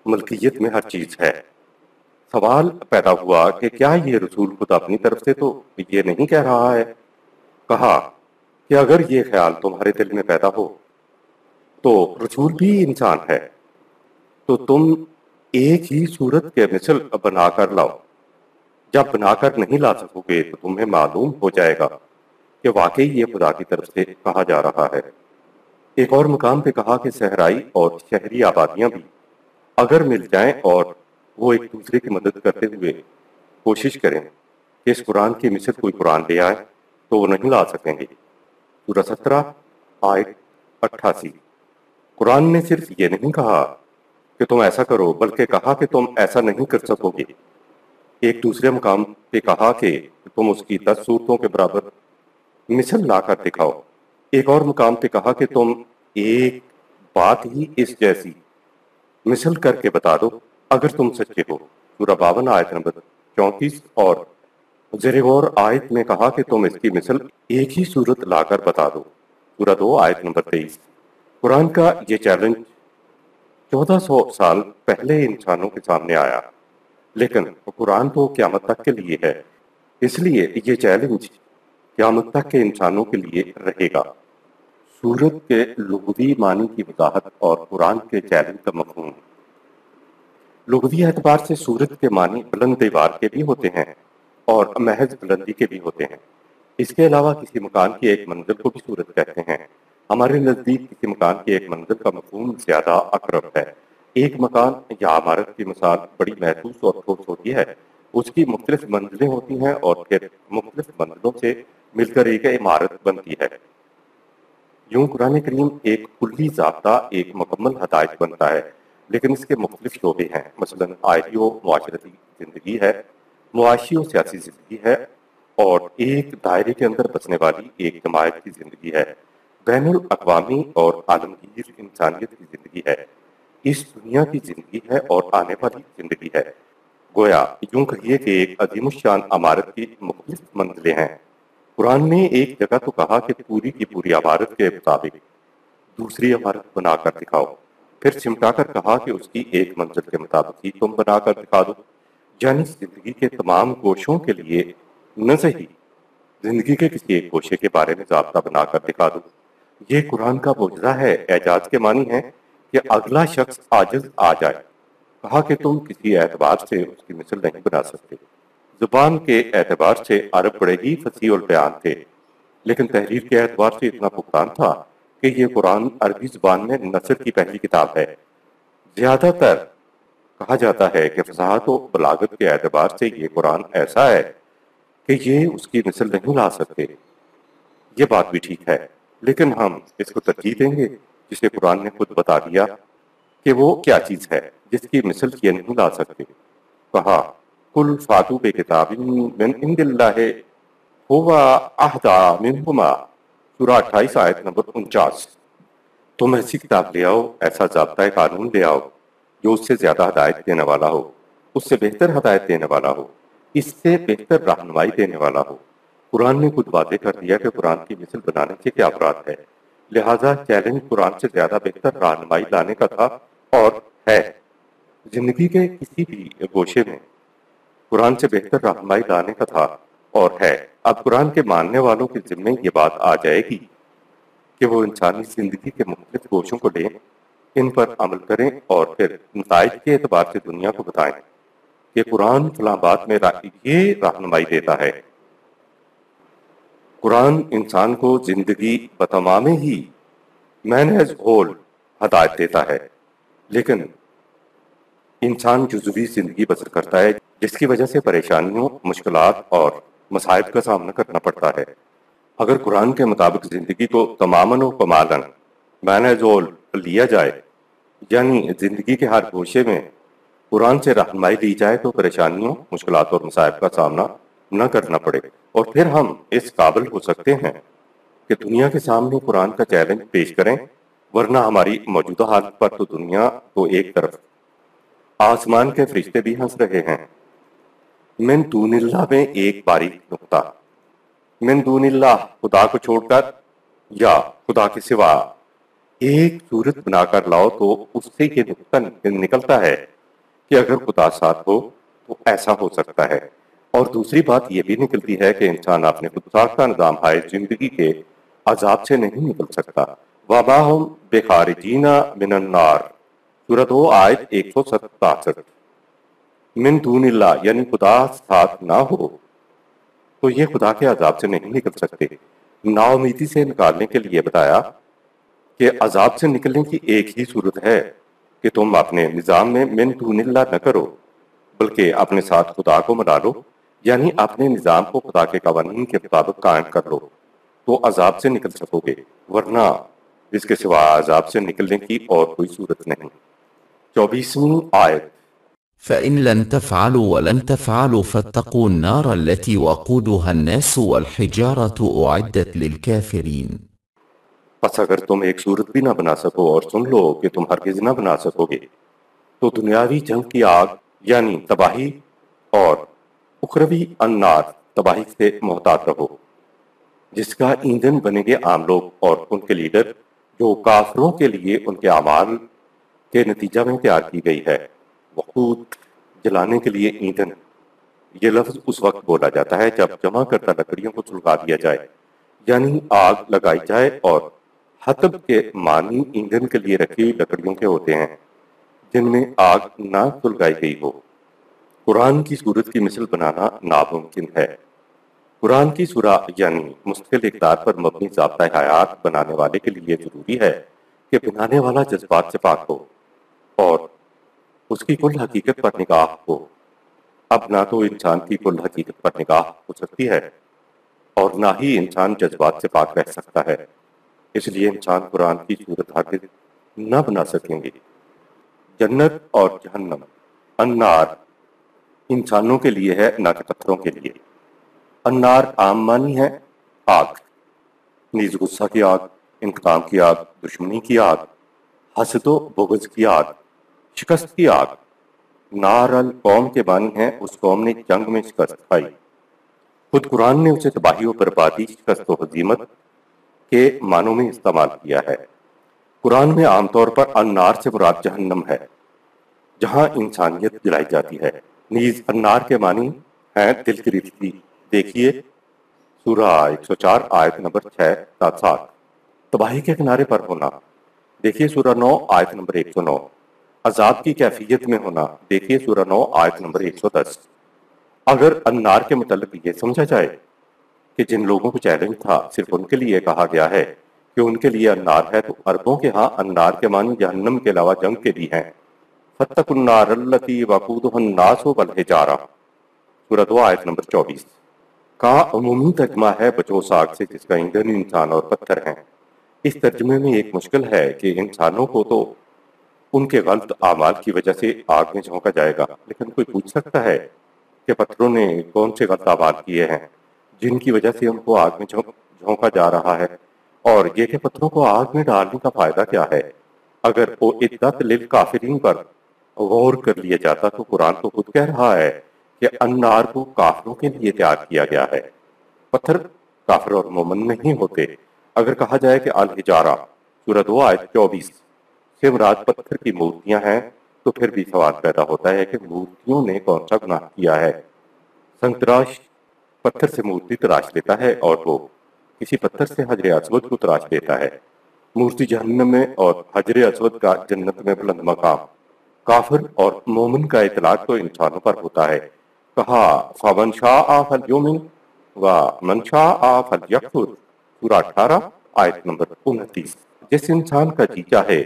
ملکیت میں ہر چیز ہے۔ سوال پیدا ہوا کہ کیا یہ رسول خود اپنی طرف سے تو یہ نہیں کہہ رہا ہے؟ کہا کہ اگر یہ خیال تمہارے دل میں پیدا ہو تو رسول بھی انسان ہے تو تم ایک ہی صورت کے مثل بنا کر لاؤ۔ جب بنا کر نہیں لا سکو گے تو تمہیں معلوم ہو جائے گا کہ واقعی یہ خدا کی طرف سے کہا جا رہا ہے۔ ایک اور مقام پہ کہا کہ صحرائی اور شہری آبادیاں بھی اگر مل جائیں اور وہ ایک دوسرے کی مدد کرتے ہوئے کوشش کریں کہ اس قرآن کی مثل کوئی قرآن لے آئے تو وہ نہیں لا سکیں گے۔ سورہ 17 آیت 88۔ قرآن نے صرف یہ نہیں کہا کہ تم ایسا کرو بلکہ کہا کہ تم ایسا نہیں کر سکو گے۔ ایک دوسرے مقام پہ کہا کہ تم اس کی 10 صورتوں کے برابر مثل لا کر دکھاؤ۔ ایک اور مقام پہ کہا کہ تم ایک بات ہی اس جیسی مثل کر کے بتا دو اگر تم سچے ہو۔ سورہ 52 آیت نمبر 34 اور زیر غور آیت میں کہا کہ تم اس کی مثل ایک ہی صورت لا کر بتا دو۔ سورہ 2 آیت نمبر 23۔ قرآن کا یہ چیلنج 1400 سال پہلے انسانوں کے سامنے آیا، لیکن قرآن تو قیامت تک کے لیے ہے، اس لیے یہ چیلنج قیامت تک کے انسانوں کے لیے رہے گا۔ سورت کے لغوی معنی کی وضاحت اور قرآن کے چیلنج کا مفہوم۔ لغوی اعتبار سے سورت کے معنی بلند دیوار کے بھی ہوتے ہیں اور محض بلندی کے بھی ہوتے ہیں۔ اس کے علاوہ کسی مکان کی ایک منزل کو بھی سورت کہتے ہیں۔ ہمارے نزدیک کسی مکان کی ایک منزل کا مفہوم زیادہ اقرب ہے۔ ایک مکان یا عمارت کی مثال بڑی محسوس اور ٹھوس ہوتی ہے۔ اس کی مختلف منزلیں ہوتی ہیں اور پھر مختلف منزلوں سے مل کر ایک عمارت بنتی ہے۔ یوں قرآن کریم ایک کلی ضابطہ، ایک مکمل ہدایت بنتا ہے، لیکن اس کے مختلف شعبے ہیں۔ مثلاً آئلی و معاشرتی زندگی ہے، معاشی و سیاسی زندگی ہے، اور ایک دائرے کے اندر بسنے والی ایک جماعت کی زندگی ہے، بین الاقوامی اور عالمگیر انسانیت کی زندگی ہے۔ اس دنیا کی زندگی ہے اور آنے والی زندگی ہے۔ گویا یوں کہیے کہ ایک عظیم الشان عمارت کی مختلف منزلیں ہیں۔ قرآن نے ایک جگہ تو کہا کہ پوری کی پوری عمارت کے مطابق دوسری عمارت بنا کر دکھاؤ، پھر سمٹا کر کہا کہ اس کی ایک منزل کے مطابق ہی تم بنا کر دکھا دو، یعنی زندگی کے تمام گوشوں کے لیے نہ صحیح، زندگی کے کسی ایک گوشے کے بارے میں ضابطہ بنا کر دکھا دو۔ یہ قرآن کا معجزہ ہے۔ اعجاز کے معنی ہے کہ اگلا شخص عاجز آ جائے۔ کہا کہ تم کسی اعتبار سے اس کی مثل نہیں بنا سکتے۔ زبان کے اعتبار سے عرب بڑے ہی فصیح البیان تھے، لیکن تحریر کے اعتبار سے اتنا پختان تھا کہ یہ قرآن عربی زبان میں نثر کی پہلی کتاب ہے۔ زیادہ تر کہا جاتا ہے کہ فصاحت و بلاغت کے اعتبار سے یہ قرآن ایسا ہے کہ یہ اس کی مثل نہیں لا سکتے۔ یہ بات بھی ٹھیک ہے، لیکن ہم اس کو ترجیح دیں گے جسے قرآن نے خود بتا دیا کہ وہ کیا چیز ہے جس کی مثل یہ نہیں لا سکتے۔ کہا قل فاتوا بکتاب من عند اللہ هو اہدی منہما، سورہ 28 آیت نمبر 49۔ تم ایسی کتاب لے آؤ، ایسا ضابطۂ قانون لے آؤ جو اس سے زیادہ ہدایت دینے والا ہو، اس سے بہتر ہدایت دینے والا ہو، اس سے بہتر رہنمائی دینے والا ہو۔ قرآن نے خود واضح کر دیا کہ قرآن کی مثل بنانے سے کیا مراد ہے، لہٰذا چیلنج قرآن سے زیادہ بہتر رہنمائی لانے کا تھا اور ہے۔ زندگی کے کسی بھی گوشے میں قرآن سے بہتر رہنمائی لانے کا تھا اور ہے۔ اب قرآن کے ماننے والوں کے ذمے یہ بات آ جائے گی کہ وہ انسانی زندگی کے مختلف گوشوں کو لیں، ان پر عمل کریں اور پھر نتائج کے اعتبار سے دنیا کو بتائیں کہ قرآن فلاں بات میں یہ رہنمائی دیتا ہے۔ قرآن انسان کو زندگی بتمام ہی مین ایز ہول ہدایت دیتا ہے، لیکن انسان جزوی زندگی بسر کرتا ہے جس کی وجہ سے پریشانیوں، مشکلات اور مصائب کا سامنا کرنا پڑتا ہے۔ اگر قرآن کے مطابق زندگی کو تماماً و کمالاً مین ایز ہول لیا جائے، یعنی زندگی کے ہر گوشے میں قرآن سے رہنمائی لی جائے، تو پریشانیوں، مشکلات اور مصائب کا سامنا نہ کرنا پڑے، اور پھر ہم اس قابل ہو سکتے ہیں کہ دنیا کے سامنے قرآن کا چیلنج پیش کریں، ورنہ ہماری موجودہ حالت پر تو دنیا تو ایک طرف، آسمان کے فرشتے بھی ہنس رہے ہیں۔ من دون اللہ میں ایک باریک نقطہ، من دون اللہ خدا کو چھوڑ کر یا خدا کے سوا ایک صورت بنا کر لاؤ، تو اس سے یہ نقطہ نکلتا ہے کہ اگر خدا ساتھ ہو تو ایسا ہو سکتا ہے۔ اور دوسری بات یہ بھی نکلتی ہے کہ انسان اپنے خود ساختہ نظام ہائے زندگی کے عذاب سے نہیں نکل سکتا۔ وَمَا هُمْ بِخَارِجِينَ مِنَ النَّارِ، سورہ 2 آیت 167۔ من دون اللہ یعنی خدا ساتھ نہ ہو تو یہ خدا کے عذاب سے نہیں نکل سکتے۔ نا امیدی سے نکالنے کے لیے بتایا کہ عذاب سے نکلنے کی ایک ہی صورت ہے کہ تم اپنے نظام میں من دون اللہ نہ کرو، بلکہ اپنے ساتھ خدا کو ملا لو، یعنی اپنے نظام کو خدا کے قوانین کے مطابق قائم کر لو، تو عذاب سے نکل سکو گے، ورنہ اس کے سوا عذاب سے نکلنے کی اور کوئی صورت نہیں۔ 24ویں آیت، فإن لن تفعلوا ولن تفعلوا فاتقوا النار التي وقودها الناس والحجارة أعدت للكافرين۔ پس اگر تم ایک صورت بھی نہ بنا سکو اور سن لو کہ تم ہرگز نہ بنا سکو گے، تو دنیاوی جنگ کی آگ یعنی تباہی اور اخروی النار تباہی سے محتاط رہو، جس کا ایندھن بنیں گے عام لوگ اور ان کے لیڈر، جو کافروں کے لیے ان کے اعمال کے نتیجہ میں تیار کی گئی ہے۔ وقود جلانے کے لیے ایندھن، یہ لفظ اس وقت بولا جاتا ہے جب جمع کردہ لکڑیوں کو سلگا دیا جائے، یعنی آگ لگائی جائے، اور حطب کے معنی ایندھن کے لیے رکھی ہوئی لکڑیوں کے ہوتے ہیں جن میں آگ نہ سلگائی گئی ہو۔ قرآن کی صورت کی مثل بنانا ناممکن ہے۔ قرآن کی سورہ یعنی مستقل اقدار پر مبنی ضابطۂ حیات بنانے والے کے لیے ضروری ہے کہ بنانے والا جذبات سے پاک ہو اور اس کی کل حقیقت پر نگاہ ہو۔ اب نہ تو انسان کی کل حقیقت پر نگاہ ہو سکتی ہے اور نہ ہی انسان جذبات سے پاک رہ سکتا ہے، اس لیے انسان قرآن کی صورت ہرگز نہ بنا سکیں گے۔ جنت اور جہنم، النار انسانوں کے لیے ہے نہ کہ پتھروں کے لیے۔ النار عام معنی ہے آگ، نیز غصہ کی آگ، انتقام کی آگ، دشمنی کی آگ، حسد و بغض کی آگ، شکست کی آگ، نار القوم کے معنی ہیں اس قوم نے جنگ میں شکست کھائی۔ خود قرآن نے اسے تباہی و بربادی، شکست و ہزیمت کے معنوں میں استعمال کیا ہے۔ قرآن میں عام طور پر النار سے مراد جہنم ہے، جہاں انسانیت جلائی جاتی ہے۔ نیز النار کے معنی ہیں دل گرفتی۔ دیکھیے سورہ 104 آیت نمبر 6 تا 7۔ تباہی کے کنارے پر ہونا، دیکھیے سورہ 9 آیت نمبر 109۔ عذاب کی کیفیت میں ہونا، دیکھیے سورہ 9 آیت نمبر 110۔ اگر النار کے متعلق یہ سمجھا جائے کہ جن لوگوں کو چیلنج تھا صرف ان کے لیے کہا گیا ہے کہ ان کے لیے النار ہے، تو عربوں کے ہاں النار کے معنی جہنم کے علاوہ جنگ کے بھی ہیں۔ فَاتَّقُوا النَّارَ الَّتِي وَقُودُهَا النَّاسُ وَالْحِجَارَةُ، سورہ 2 آیت نمبر 24 کا عمومی ترجمہ ہے بچوس آگ سے جس کا ایندھن انسان اور پتھر ہیں۔ اس ترجمے میں ایک مشکل ہے کہ انسانوں کو تو ان کے غلط اعمال کی وجہ سے آگ میں جھونکا جائے گا، لیکن کوئی پوچھ سکتا ہے کہ پتھروں نے کون سے غلط اعمال کیے ہیں جن کی وجہ سے ان کو آگ میں جھونکا جا رہا ہے، اور یہ کہ پتھروں کو آگ میں ڈالنے کا فائدہ کیا ہے؟ اگر وہ عدت للکافرین پر غور کر لیا جاتا تو قرآن تو خود کہہ رہا ہے کہ النار کو کافروں کے لیے تیار کیا گیا ہے۔ پتھر کافر اور مومن نہیں ہوتے۔ اگر کہا جائے کہ الحجارہ سورہ 2 آیت 24 سے مراد پتھر کی مورتیاں ہیں، تو پھر بھی سوال پیدا ہوتا ہے کہ مورتیوں نے کون سا گناہ کیا ہے؟ سنگ تراش پتھر سے مورتی تراش لیتا ہے اور وہ کسی پتھر سے حجر اسود کو تراش لیتا ہے۔ مورتی جہنم میں اور حجر اسود کا جنت میں بلند مقام۔ کافر اور مومن کا اطلاق تو انسانوں پر ہوتا ہے۔ کہا فَمَنْ شَاءَ فَلْيُؤْمِنْ وَمَنْ شَاءَ فَلْيَكْفُرْ، سورہ 18 آیت نمبر 29۔ جس انسان کا جی چاہے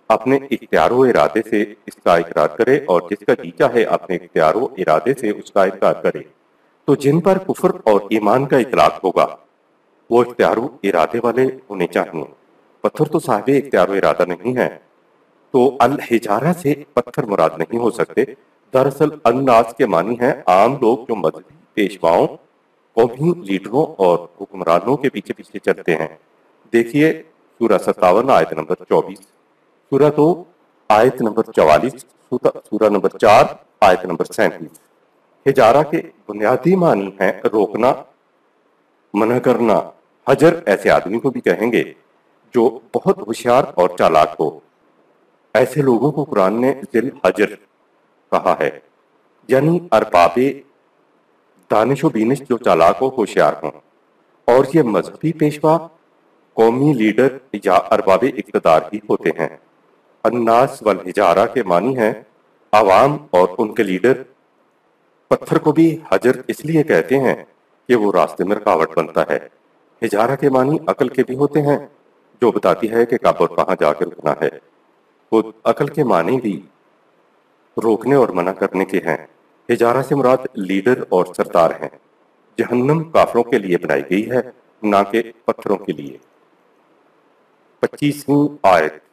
اپنے اختیار و ارادے سے اس کا اقرار کرے اور جس کا جی چاہے اپنے اختیار و ارادے سے اس کا انکار کرے، تو جن پر کفر اور ایمان کا اطلاق ہوگا وہ اختیار و ارادے والے ہونے چاہیے۔ پتھر تو صاحب اختیار و ارادہ نہیں ہے، تو الحجارہ سے پتھر مراد نہیں ہو سکتے۔ دراصل الناس کے معنی ہیں عام لوگ جو مذہبی پیشواؤں، قومی لیڈروں اور حکمرانوں کے پیچھے پیچھے چلتے ہیں۔ دیکھیے سورہ 57 آیت نمبر 24، سورہ 2 آیت نمبر 44، سورہ نمبر 4 آیت نمبر 37۔ حجارہ کے بنیادی معنی ہیں روکنا، منع کرنا۔ حجر ایسے آدمی کو بھی کہیں گے جو بہت ہوشیار اور چالاک ہو۔ ایسے لوگوں کو قرآن نے ذی الحجر کہا ہے، یعنی ارباب دانش و بینش جو چالاک و ہوشیار ہوں، اور یہ مذہبی پیشوا، قومی لیڈر یا ارباب اقتدار ہی ہوتے ہیں۔ الناس والحجارہ کے معنی ہیں عوام اور ان کے لیڈر۔ پتھر کو بھی حجر اس لیے کہتے ہیں کہ وہ راستے میں رکاوٹ بنتا ہے۔ حجارہ کے معنی عقل کے بھی ہوتے ہیں جو بتاتی ہے کہ کب اور کہاں جا کے رکنا ہے۔ خود عقل کے معنی بھی روکنے اور منع کرنے کے ہیں۔ حجارہ سے مراد لیڈر اور سردار ہیں۔ جہنم کافروں کے لیے بنائی گئی ہے، نہ کہ پتھروں کے لیے۔ 25ویں آیت،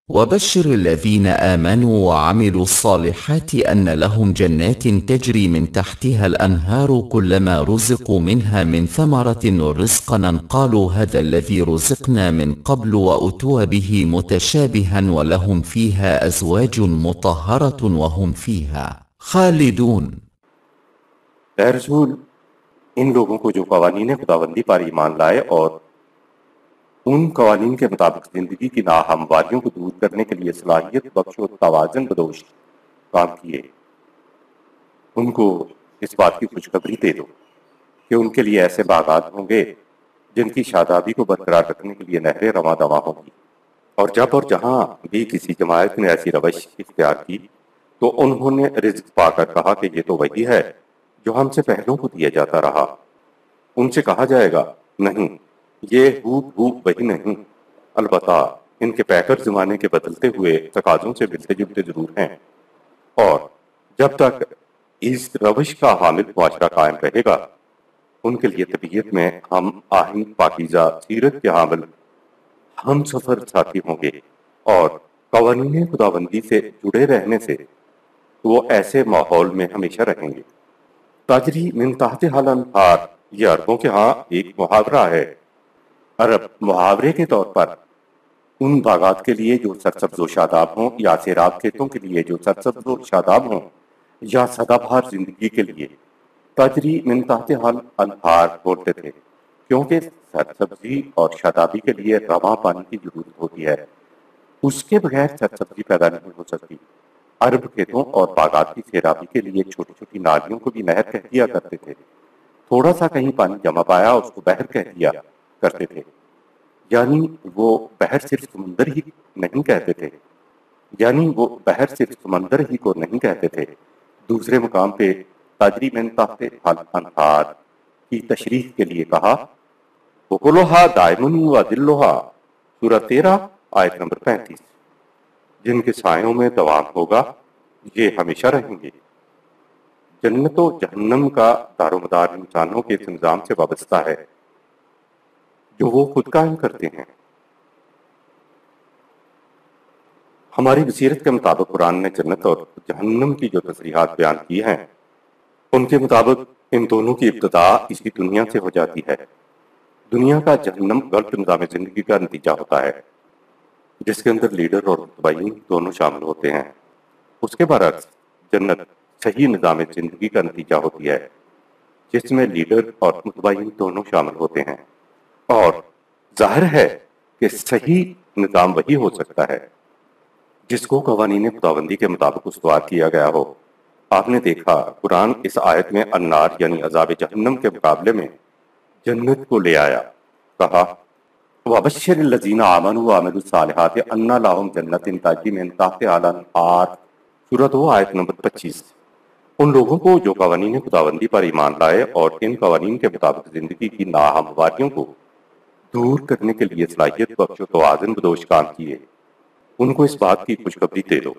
وبشر الذين آمنوا وعملوا الصالحات أن لهم جنات تجري من تحتها الأنهار كلما رزقوا منها من ثمرة رزقا قالوا هذا الذي رزقنا من قبل وأتوا به متشابها ولهم فيها أزواج مطهرة وهم فيها خالدون۔ اے رسول، ان لوگوں کو جو قوانین خداوندی پر ایمان لائے اور ان قوانین کے مطابق زندگی کی ناہمواریوں کو دور کرنے کے لیے صلاحیت بخش و توازن بدوش کام کیے، ان کو اس بات کی خوشخبری دے دو کہ ان کے لیے ایسے باغات ہوں گے جن کی شادابی کو برقرار رکھنے کے لیے نہریں رواں دواں ہوں گی۔ اور جب اور جہاں بھی کسی جماعت نے ایسی روش اختیار کی تو انہوں نے رزق پا کر کہا کہ یہ تو وہی ہے جو ہم سے پہلوں کو دیا جاتا رہا۔ ان سے کہا جائے گا نہیں، یہ وہی نہیں، البتہ ان کے پیکر زمانے کے بدلتے ہوئے تقاضوں سے ملتے جلتے ضرور ہیں، اور جب تک اس روش کا حامل معاشرہ قائم رہے گا ان کے لیے طبیعت میں ہم آہنگ پاکیزہ سیرت کے حامل ہم سفر ساتھی ہوں گے، اور قوانین خداوندی سے جڑے رہنے سے وہ ایسے ماحول میں ہمیشہ رہیں گے۔ تجری من تحتھا الانہار، یہ عربوں کے ہاں ایک محاورہ ہے۔ عرب محاورے کے طور پر ان باغات کے لیے جو سرسبز و شاداب ہوں، یا سیراب کھیتوں کے لیے جو سرسبز و شاداب ہوں، یا سدا بہار زندگی کے لیے تجری من تحتہا الانہار بولتے تھے، کیونکہ سرسبزی اور شادابی کے لیے رواں پانی کی ضرورت ہوتی ہے، اس کے بغیر سرسبزی پیدا نہیں ہو سکتی۔ عرب کھیتوں اور باغات کی سیرابی کے لیے چھوٹی چھوٹی نالیوں کو بھی نہر کہہ دیا کرتے تھے۔ تھوڑا سا کہیں پانی جمع پایا اس کو بحر کہہ دیا کرتے تھے، یعنی وہ بحر صرف سمندر ہی نہیں کہتے تھے، کو نہیں کہتے تھے۔ دوسرے مقام پہ تجری من تحت الانہار کی تشریح کے لیے کہا وکلھا دائم وذلھا، سورہ 13 آیت نمبر 35، جن کے سایوں میں دوام ہوگا، یہ ہمیشہ رہیں گے۔ جنت و جہنم کا دار و مدار انسانوں کے اس نظام سے وابستہ ہے جو وہ خود قائم کرتے ہیں۔ ہماری بصیرت کے مطابق قرآن نے جنت اور جہنم کی جو تصریحات بیان کی ہیں، ان کے مطابق ان دونوں کی ابتدا اسی دنیا سے ہو جاتی ہے۔ دنیا کا جہنم غلط نظام زندگی کا نتیجہ ہوتا ہے، جس کے اندر لیڈر اور متبعین دونوں شامل ہوتے ہیں۔ اس کے برعکس جنت صحیح نظام زندگی کا نتیجہ ہوتی ہے، جس میں لیڈر اور متبعین دونوں شامل ہوتے ہیں۔ اور ظاہر ہے کہ صحیح نظام وہی ہو سکتا ہے جس کو قوانین خداوندی کے مطابق استوار کیا گیا ہو۔ آپ نے دیکھا قرآن اس آیت میں النار یعنی عذاب جہنم کے مقابلے میں جنت کو لے آیا، کہا وَبَشِّرِ الَّذِينَ آمَنُوا وَعَمِلُوا الصَّالِحَاتِ أَنَّ لَهُمْ جَنَّاتٍ تَجْرِی مِن تَحْتِھَا الْأَنْہَارُ، سورہ 2 آیت نمبر 25۔ ان لوگوں کو جو قوانین خداوندی پر ایمان لائے اور ان قوانین کے مطابق زندگی کی ناہمواریوں کو دور کرنے کے لیے صلاحیت بخش و توازن بدوش کام کیے، ان کو اس بات کی خوشخبری دے دو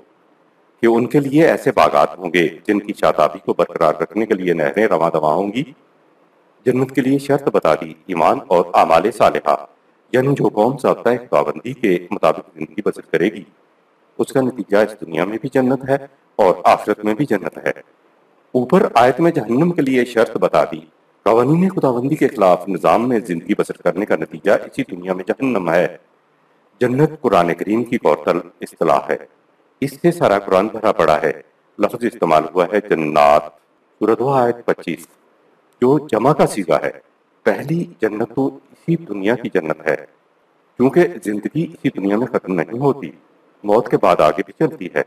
کہ ان کے لیے ایسے باغات ہوں گے جن کی شادابی کو برقرار رکھنے کے لیے نہریں رواں دواں ہوں گی۔ جنت کے لیے شرط بتا دی، ایمان اور اعمال صالحہ، یعنی جو قوم ضابطہ خداوندی کے مطابق زندگی بسر کرے گی اس کا نتیجہ اس دنیا میں بھی جنت ہے اور آخرت میں بھی جنت ہے۔ اوپر آیت میں جہنم کے لیے شرط بتا دی، قوانین خداوندی کے خلاف نظام میں زندگی بسر کرنے کا نتیجہ اسی دنیا میں جہنم ہے۔ جنت قرآن کریم کی معطل اصطلاح ہے، اس سے سارا قرآن بھرا پڑا ہے۔ لفظ استعمال ہوا ہے جنات، سورہ 2 آیت 25، جو جمع کا صیغہ ہے۔ پہلی جنت تو اسی دنیا کی جنت ہے، کیونکہ زندگی اسی دنیا میں ختم نہیں ہوتی، موت کے بعد آگے بھی چلتی ہے،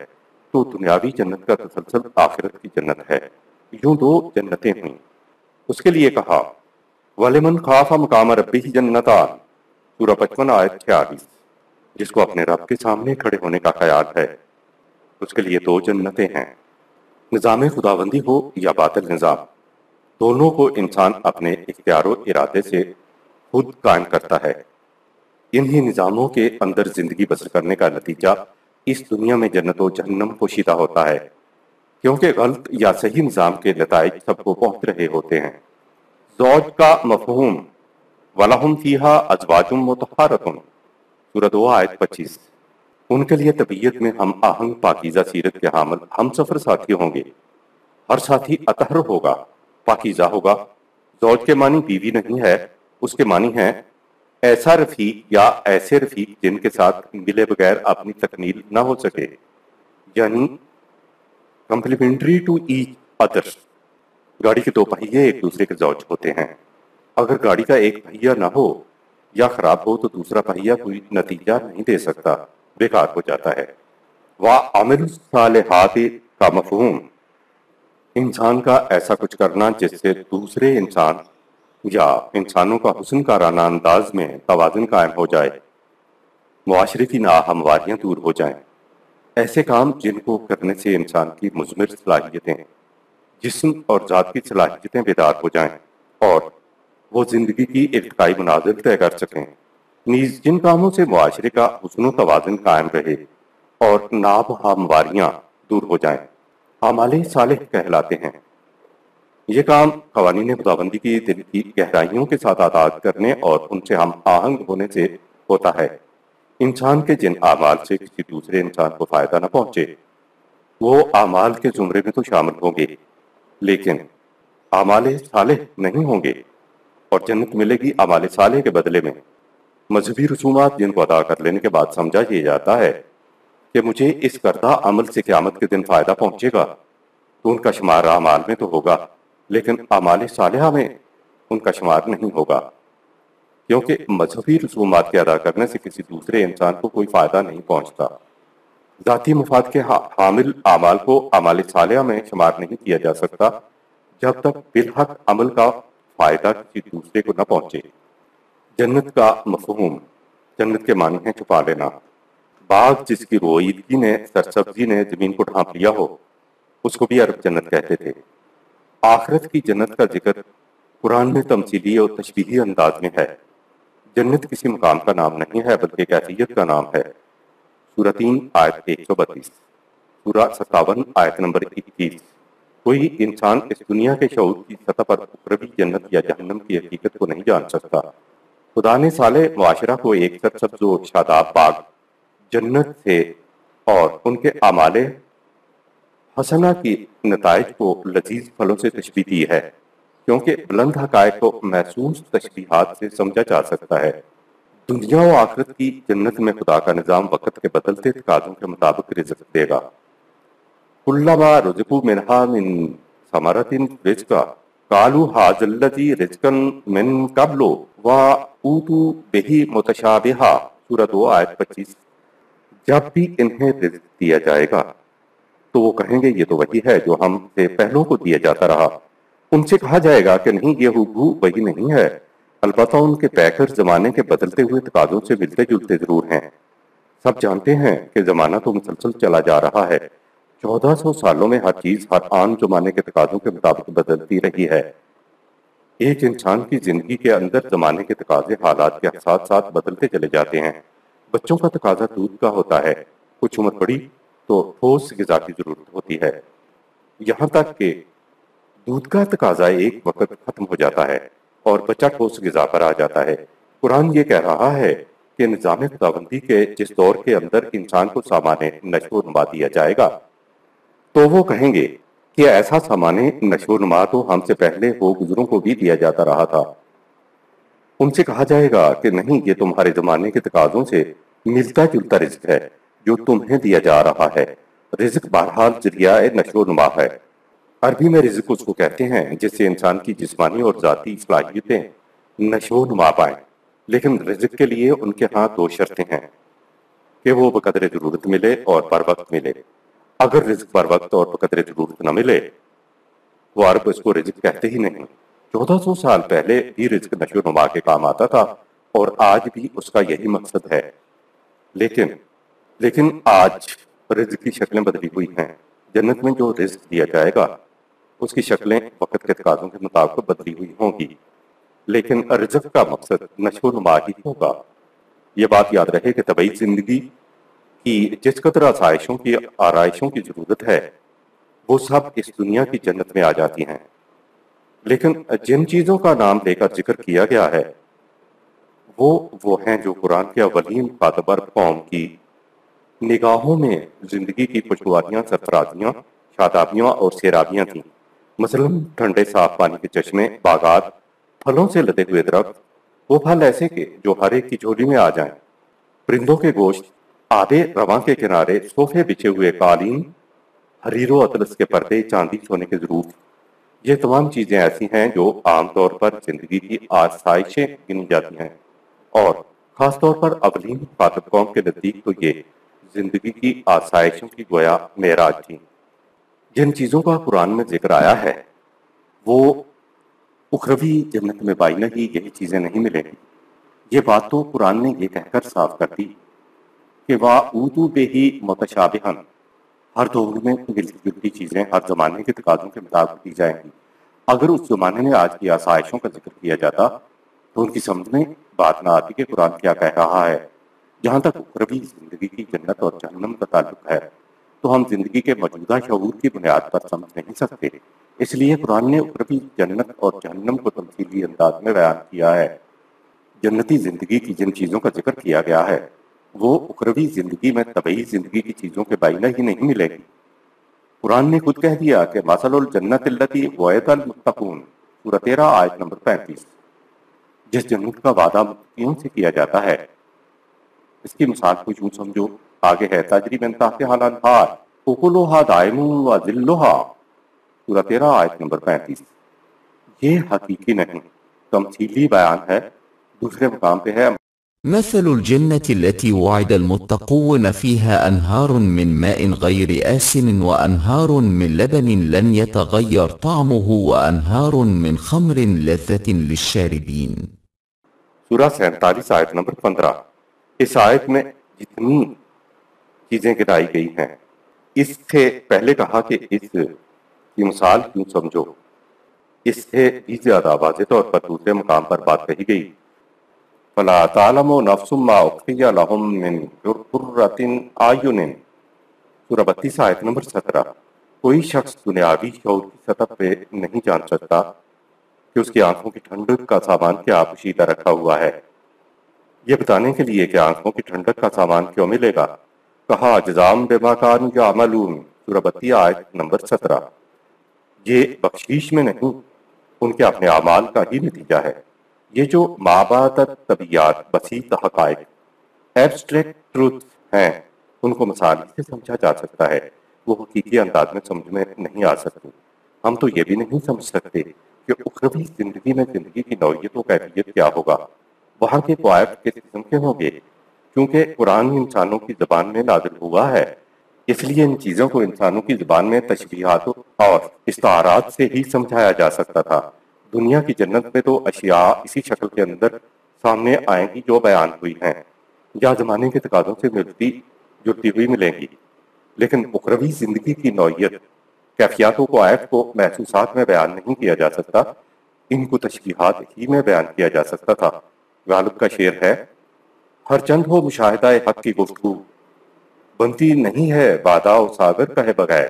تو دنیاوی جنت کا تسلسل آخرت کی جنت ہے۔ یوں دو جنتیں ہوئیں۔ اس کے لیے کہا وَلِمَنْ خَافَ مَقَامَ رَبِّهِ جَنَّتَانِ، سورہ 55 آیت 46، جس کو اپنے رب کے سامنے کھڑے ہونے کا خیال ہے اس کے لیے دو جنتیں ہیں۔ نظام خداوندی ہو یا باطل نظام، دونوں کو انسان اپنے اختیار و ارادے سے خود قائم کرتا ہے۔ انہی نظاموں کے اندر زندگی بسر کرنے کا نتیجہ اس دنیا میں جنت و جہنم پوشیدہ ہوتا ہے، کیونکہ غلط یا صحیح نظام کے نتائج سب کو پہنچ رہے ہوتے ہیں۔ زوج کا مفہوم وَلَهُمْ فِيهَا أَزْوَاجٌ مُطَہَّرَةٌ، سورہ 2 آیت 25، ان کے لیے طبیعت میں ہم آہنگ پاکیزہ سیرت کے حامل ہم سفر ساتھی ہوں گے۔ ہر ساتھی اطہر ہوگا، پاکیزہ ہوگا۔ زوج کے معنی بیوی نہیں ہے، اس کے معنی ہیں ایسا رفیق یا ایسے رفیق جن کے ساتھ ملے بغیر اپنی تکمیل نہ ہو سکے، یعنی کمپلیمنٹری ٹو ایچ ادر۔ گاڑی کے دو پہیے ایک دوسرے کے زوج ہوتے ہیں۔ اگر گاڑی کا ایک پہیہ نہ ہو یا خراب ہو تو دوسرا پہیہ کوئی نتیجہ نہیں دے سکتا، بیکار ہو جاتا ہے۔ وَعَمِلُوا الصَّالِحَاتِ کا مفہوم انسان کا ایسا کچھ کرنا جس سے دوسرے انسان یا انسانوں کا حسن کارانہ انداز میں توازن قائم ہو جائے، معاشرے کی ناہمواریاں دور ہو جائیں۔ ایسے کام جن کو کرنے سے انسان کی مضمر صلاحیتیں، جسم اور ذات کی صلاحیتیں بیدار ہو جائیں اور وہ زندگی کی ارتقائی منازل طے کر سکیں، نیز جن کاموں سے معاشرے کا حسن و توازن قائم رہے اور ناہمواریاں دور ہو جائیں، اعمال صالح کہلاتے ہیں۔ یہ کام قوانین خداوندی کی دل کی گہرائیوں کے ساتھ اطاعت کرنے اور ان سے ہم آہنگ ہونے سے ہوتا ہے۔ انسان کے جن اعمال سے کسی دوسرے انسان کو فائدہ نہ پہنچے وہ اعمال کے زمرے میں تو شامل ہوں گے، لیکن اعمال صالح نہیں ہوں گے، اور جنت ملے گی اعمال صالح کے بدلے میں۔ مذہبی رسومات جن کو ادا کر لینے کے بعد سمجھا یہ جاتا ہے کہ مجھے اس کردہ عمل سے قیامت کے دن فائدہ پہنچے گا، تو ان کا شمار اعمال میں تو ہوگا، لیکن اعمال صالحہ میں ان کا شمار نہیں ہوگا، کیونکہ مذہبی رسومات کے ادا کرنے سے کسی دوسرے انسان کو کوئی فائدہ نہیں پہنچتا۔ ذاتی مفاد کے حامل اعمال کو اعمال صالحہ میں شمار نہیں کیا جا سکتا جب تک بالحق عمل کا فائدہ کسی دوسرے کو نہ پہنچے۔ جنت کا مفہوم، جنت کے معنی ہے چھپا لینا۔ باغ جس کی روئیدگی نے، سرسبزی نے زمین کو ڈھانپ لیا ہو، اس کو بھی عرب جنت کہتے تھے۔ آخرت کی جنت کا ذکر قرآن میں تمثیلی اور تشبیہی انداز میں ہے۔ جنت کسی مقام کا نام نہیں ہے بلکہ کیفیت کا نام ہے۔ سورہ 3 آیت 132، سورہ 57 آیت نمبر 21۔ کوئی انسان اس دنیا کے شعور کی سطح پر اخروی جنت یا جہنم کی حقیقت کو نہیں جان سکتا۔ خدا نے صالح معاشرہ کو ایک سرسبز و شاداب باغ جنت سے اور ان کے اعمال حسنہ کی نتائج کو لذیذ پھلوں سے تشبیہ دی ہے، کیونکہ بلند حقائق کو محسوس تشبیہات سے سمجھا جا سکتا ہے۔ دنیا و آخرت کی جنت میں خدا کا نظام وقت کے بدلتے تقاضوں کے مطابق رزق دے گا۔ کلما رزقوا منہا من ثمرۃ رزقا قالوا ھذا الذی رزقا من قبل واوتوا بہ متشابہا، سورہ 2 آیت 25۔ جب بھی انہیں رزق دیا جائے گا تو وہ کہیں گے یہ تو وہی ہے جو ہم سے پہلوں کو دیا جاتا رہا۔ ان سے کہا جائے گا کہ نہیں، یہ ہبو وہی نہیں ہے، البتہ ان کے پیکر زمانے کے بدلتے ہوئے تقاضوں سے ملتے جلتے ضرور ہیں۔ سب جانتے ہیں کہ زمانہ تو مسلسل چلا جا رہا ہے، 1400 سالوں میں ہر چیز ہر آن زمانے کے تقاضوں کے مطابق بدلتی رہی ہے۔ ایک انسان کی زندگی کے اندر زمانے کے تقاضے حالات کے ساتھ ساتھ بدلتے چلے جاتے ہیں۔ بچوں کا تقاضا دودھ کا ہوتا ہے، کچھ عمر بڑھی تو ٹھوس غذا کی ضرورت ہوتی ہے، یہاں تک کہ دودھ کا تقاضا ایک وقت ختم ہو جاتا ہے اور بچہ ٹھوس غذا پر آ جاتا ہے۔ قرآن یہ کہہ رہا ہے کہ نظام خداوندی کے جس دور کے اندر انسان کو سامان نشو و نما دیا جائے گا تو وہ کہیں گے کہ ایسا سامان نشو و نما تو ہم سے پہلے وہ گزروں کو بھی دیا جاتا رہا تھا۔ ان سے کہا جائے گا کہ نہیں، یہ تمہارے زمانے کے تقاضوں سے ملتا جلتا رزق ہے جو تمہیں دیا جا رہا ہے۔ رزق بہرحال ذریعہ نشو و نما ہے۔ عربی میں رزق اس کو کہتے ہیں جس سے انسان کی جسمانی اور ذاتی صلاحیتیں نشو و نما پائیں، لیکن رزق کے لیے ان کے ہاں 2 شرطیں ہیں کہ وہ بقدر ضرورت ملے اور بر وقت ملے۔ اگر رزق بر وقت اور بقدر ضرورت نہ ملے، وہ عرب اس کو رزق کہتے ہی نہیں۔ 1400 سال پہلے بھی رزق نشو و نما کے کام آتا تھا اور آج بھی اس کا یہی مقصد ہے، لیکن آج رزق کی شکلیں بدلی ہوئی ہیں۔ جنت میں جو رزق دیا جائے گا اس کی شکلیں وقت کے تقاضوں کے مطابق بدلی ہوئی ہوں گی، لیکن رزق کا مقصد نشو و نما ہی ہوگا۔ یہ بات یاد رہے کہ طبعی زندگی کی جس قدر آسائشوں کی آرائشوں کی ضرورت ہے وہ سب اس دنیا کی جنت میں آ جاتی ہیں، لیکن جن چیزوں کا نام لے کر ذکر کیا گیا ہے وہ ہیں جو قرآن کے اولین مخاطب عرب قوم کی نگاہوں میں زندگی کی خوشگواریاں، سرفرازیاں، شادابیاں اور سیرابیاں تھیں۔ مثلاً ٹھنڈے صاف پانی کے چشمے، باغات، پھلوں سے لدے ہوئے درخت، وہ پھل ایسے کہ جو ہر ایک کی جھولی میں آ جائیں، پرندوں کے گوشت، آب رواں کے کنارے صوفے بچھے ہوئے قالین، حریر و اطلس کے پردے، چاندی سونے کے ظروف۔ یہ تمام چیزیں ایسی ہیں جو عام طور پر زندگی کی آسائشیں گنی جاتی ہیں، اور خاص طور پر اولین مخاطب قوم کے نزدیک تو یہ زندگی کی آسائشوں کی گویا معراج تھی۔ جن چیزوں کا قرآن میں ذکر آیا ہے وہ اخروی جنت میں بائی نہیں، یہی چیزیں نہیں ملیں گی۔ یہ بات تو قرآن نے یہ کہہ کر صاف کر دی کہ وَأُوتُوا بِهِ مُتَشَابِهًا، ہر دور میں ملتی جلتی چیزیں ہر زمانے کے تقاضوں کے مطابق دی جائیں گی۔ اگر اس زمانے میں آج کی آسائشوں کا ذکر کیا جاتا تو ان کی سمجھ میں بات نہ آتی کہ قرآن کیا کہہ رہا ہے۔ جہاں تک اخروی زندگی کی جنت اور جہنم کا تعلق ہے تو ہم زندگی کے موجودہ شعور کی بنیاد پر سمجھ نہیں سکتے، اس لیے قرآن نے اخروی جنت اور جہنم کو تمثیلی انداز میں بیان کیا ہے۔ جنتی زندگی کی جن چیزوں کا ذکر کیا گیا ہے وہ اخروی زندگی میں طبعی زندگی کی چیزوں کے بائنہ ہی نہیں ملے گی۔ قرآن نے خود کہہ دیا کہ مثل الجنت التی وعد المتقون، سورہ 13 آیت نمبر 35۔ جس جنت کا وعدہ متقیوں سے کیا جاتا ہے، اس کی مثال کو یوں سمجھو، آگے ہے تجری من تحتہا الانہار اکلھا دائم و ذلھا، سورہ 13 آیت نمبر 35۔ یہ حقیقی نہیں، تمثیلی بیان ہے۔ دوسرے مقام پہ ہے مثل الجنة التي وعد المتقون فيها أنهار من ماء غير آسن وأنهار من لبن لن يتغير طعمه وأنهار من خمر لذة للشاربين۔ سورہ 47 آیت نمبر 15۔ اس آیت میں جتنی چیزیں گنائی گئی ہیں، اس سے پہلے کہا کہ اس کی مثال کیوں سمجھو، اس سے بھی زیادہ واضح طور پر دوسرے مقام پر بات کہی گئی، فَلَا تَعْلَمُ نَفْسٌ مَّا أُخْفِيَ لَهُم مِّن قُرَّةِ أَعْيُنٍ، سورہ 32 آیت نمبر 17۔ کوئی شخص دنیاوی شعور کی سطح پہ نہیں جان سکتا کہ اس کی آنکھوں کی ٹھنڈک کا سامان کیا پوشیدہ رکھا ہوا ہے۔ یہ بتانے کے لیے کہ آنکھوں کی ٹھنڈک کا سامان کیوں ملے گا، کہا جزام بما کانوا یعملون، سورہ 32 آیت نمبر 17۔ یہ بخشیش میں نہیں، ان کے اپنے اعمال کا ہی نتیجہ ہے۔ یہ جو مابعد طبیعیات، بسیط حقائق، ایبسٹریکٹ ٹروتھ ہیں، ان کو مثال سے سمجھا جا سکتا ہے، وہ حقیقی انداز میں سمجھ میں نہیں آ سکتی۔ ہم تو یہ بھی نہیں سمجھ سکتے کہ اخروی زندگی میں زندگی کی نوعیت و کیفیت کیا ہوگا، وہاں کے فوائد کس قسم کے ہوں گے۔ کیونکہ قرآن انسانوں کی زبان میں نازل ہوا ہے، اس لیے ان چیزوں کو انسانوں کی زبان میں تشبیہات اور استعارات سے ہی سمجھایا جا سکتا تھا۔ دنیا کی جنت میں تو اشیاء اسی شکل کے اندر سامنے آئیں گی جو بیان ہوئی ہیں، یا زمانے کے تقاضوں سے ملتی جلتی ہوئی ملیں گی، لیکن اخروی زندگی کی نوعیت، کیفیات و قوائف کو محسوسات میں بیان نہیں کیا جا سکتا، ان کو تشبیہات ہی میں بیان کیا جا سکتا تھا۔ غالب کا شعر ہے، ہر چند ہو مشاہدہ حق کی گفتگو، بنتی نہیں ہے وعدہ و ساغر کہے بغیر۔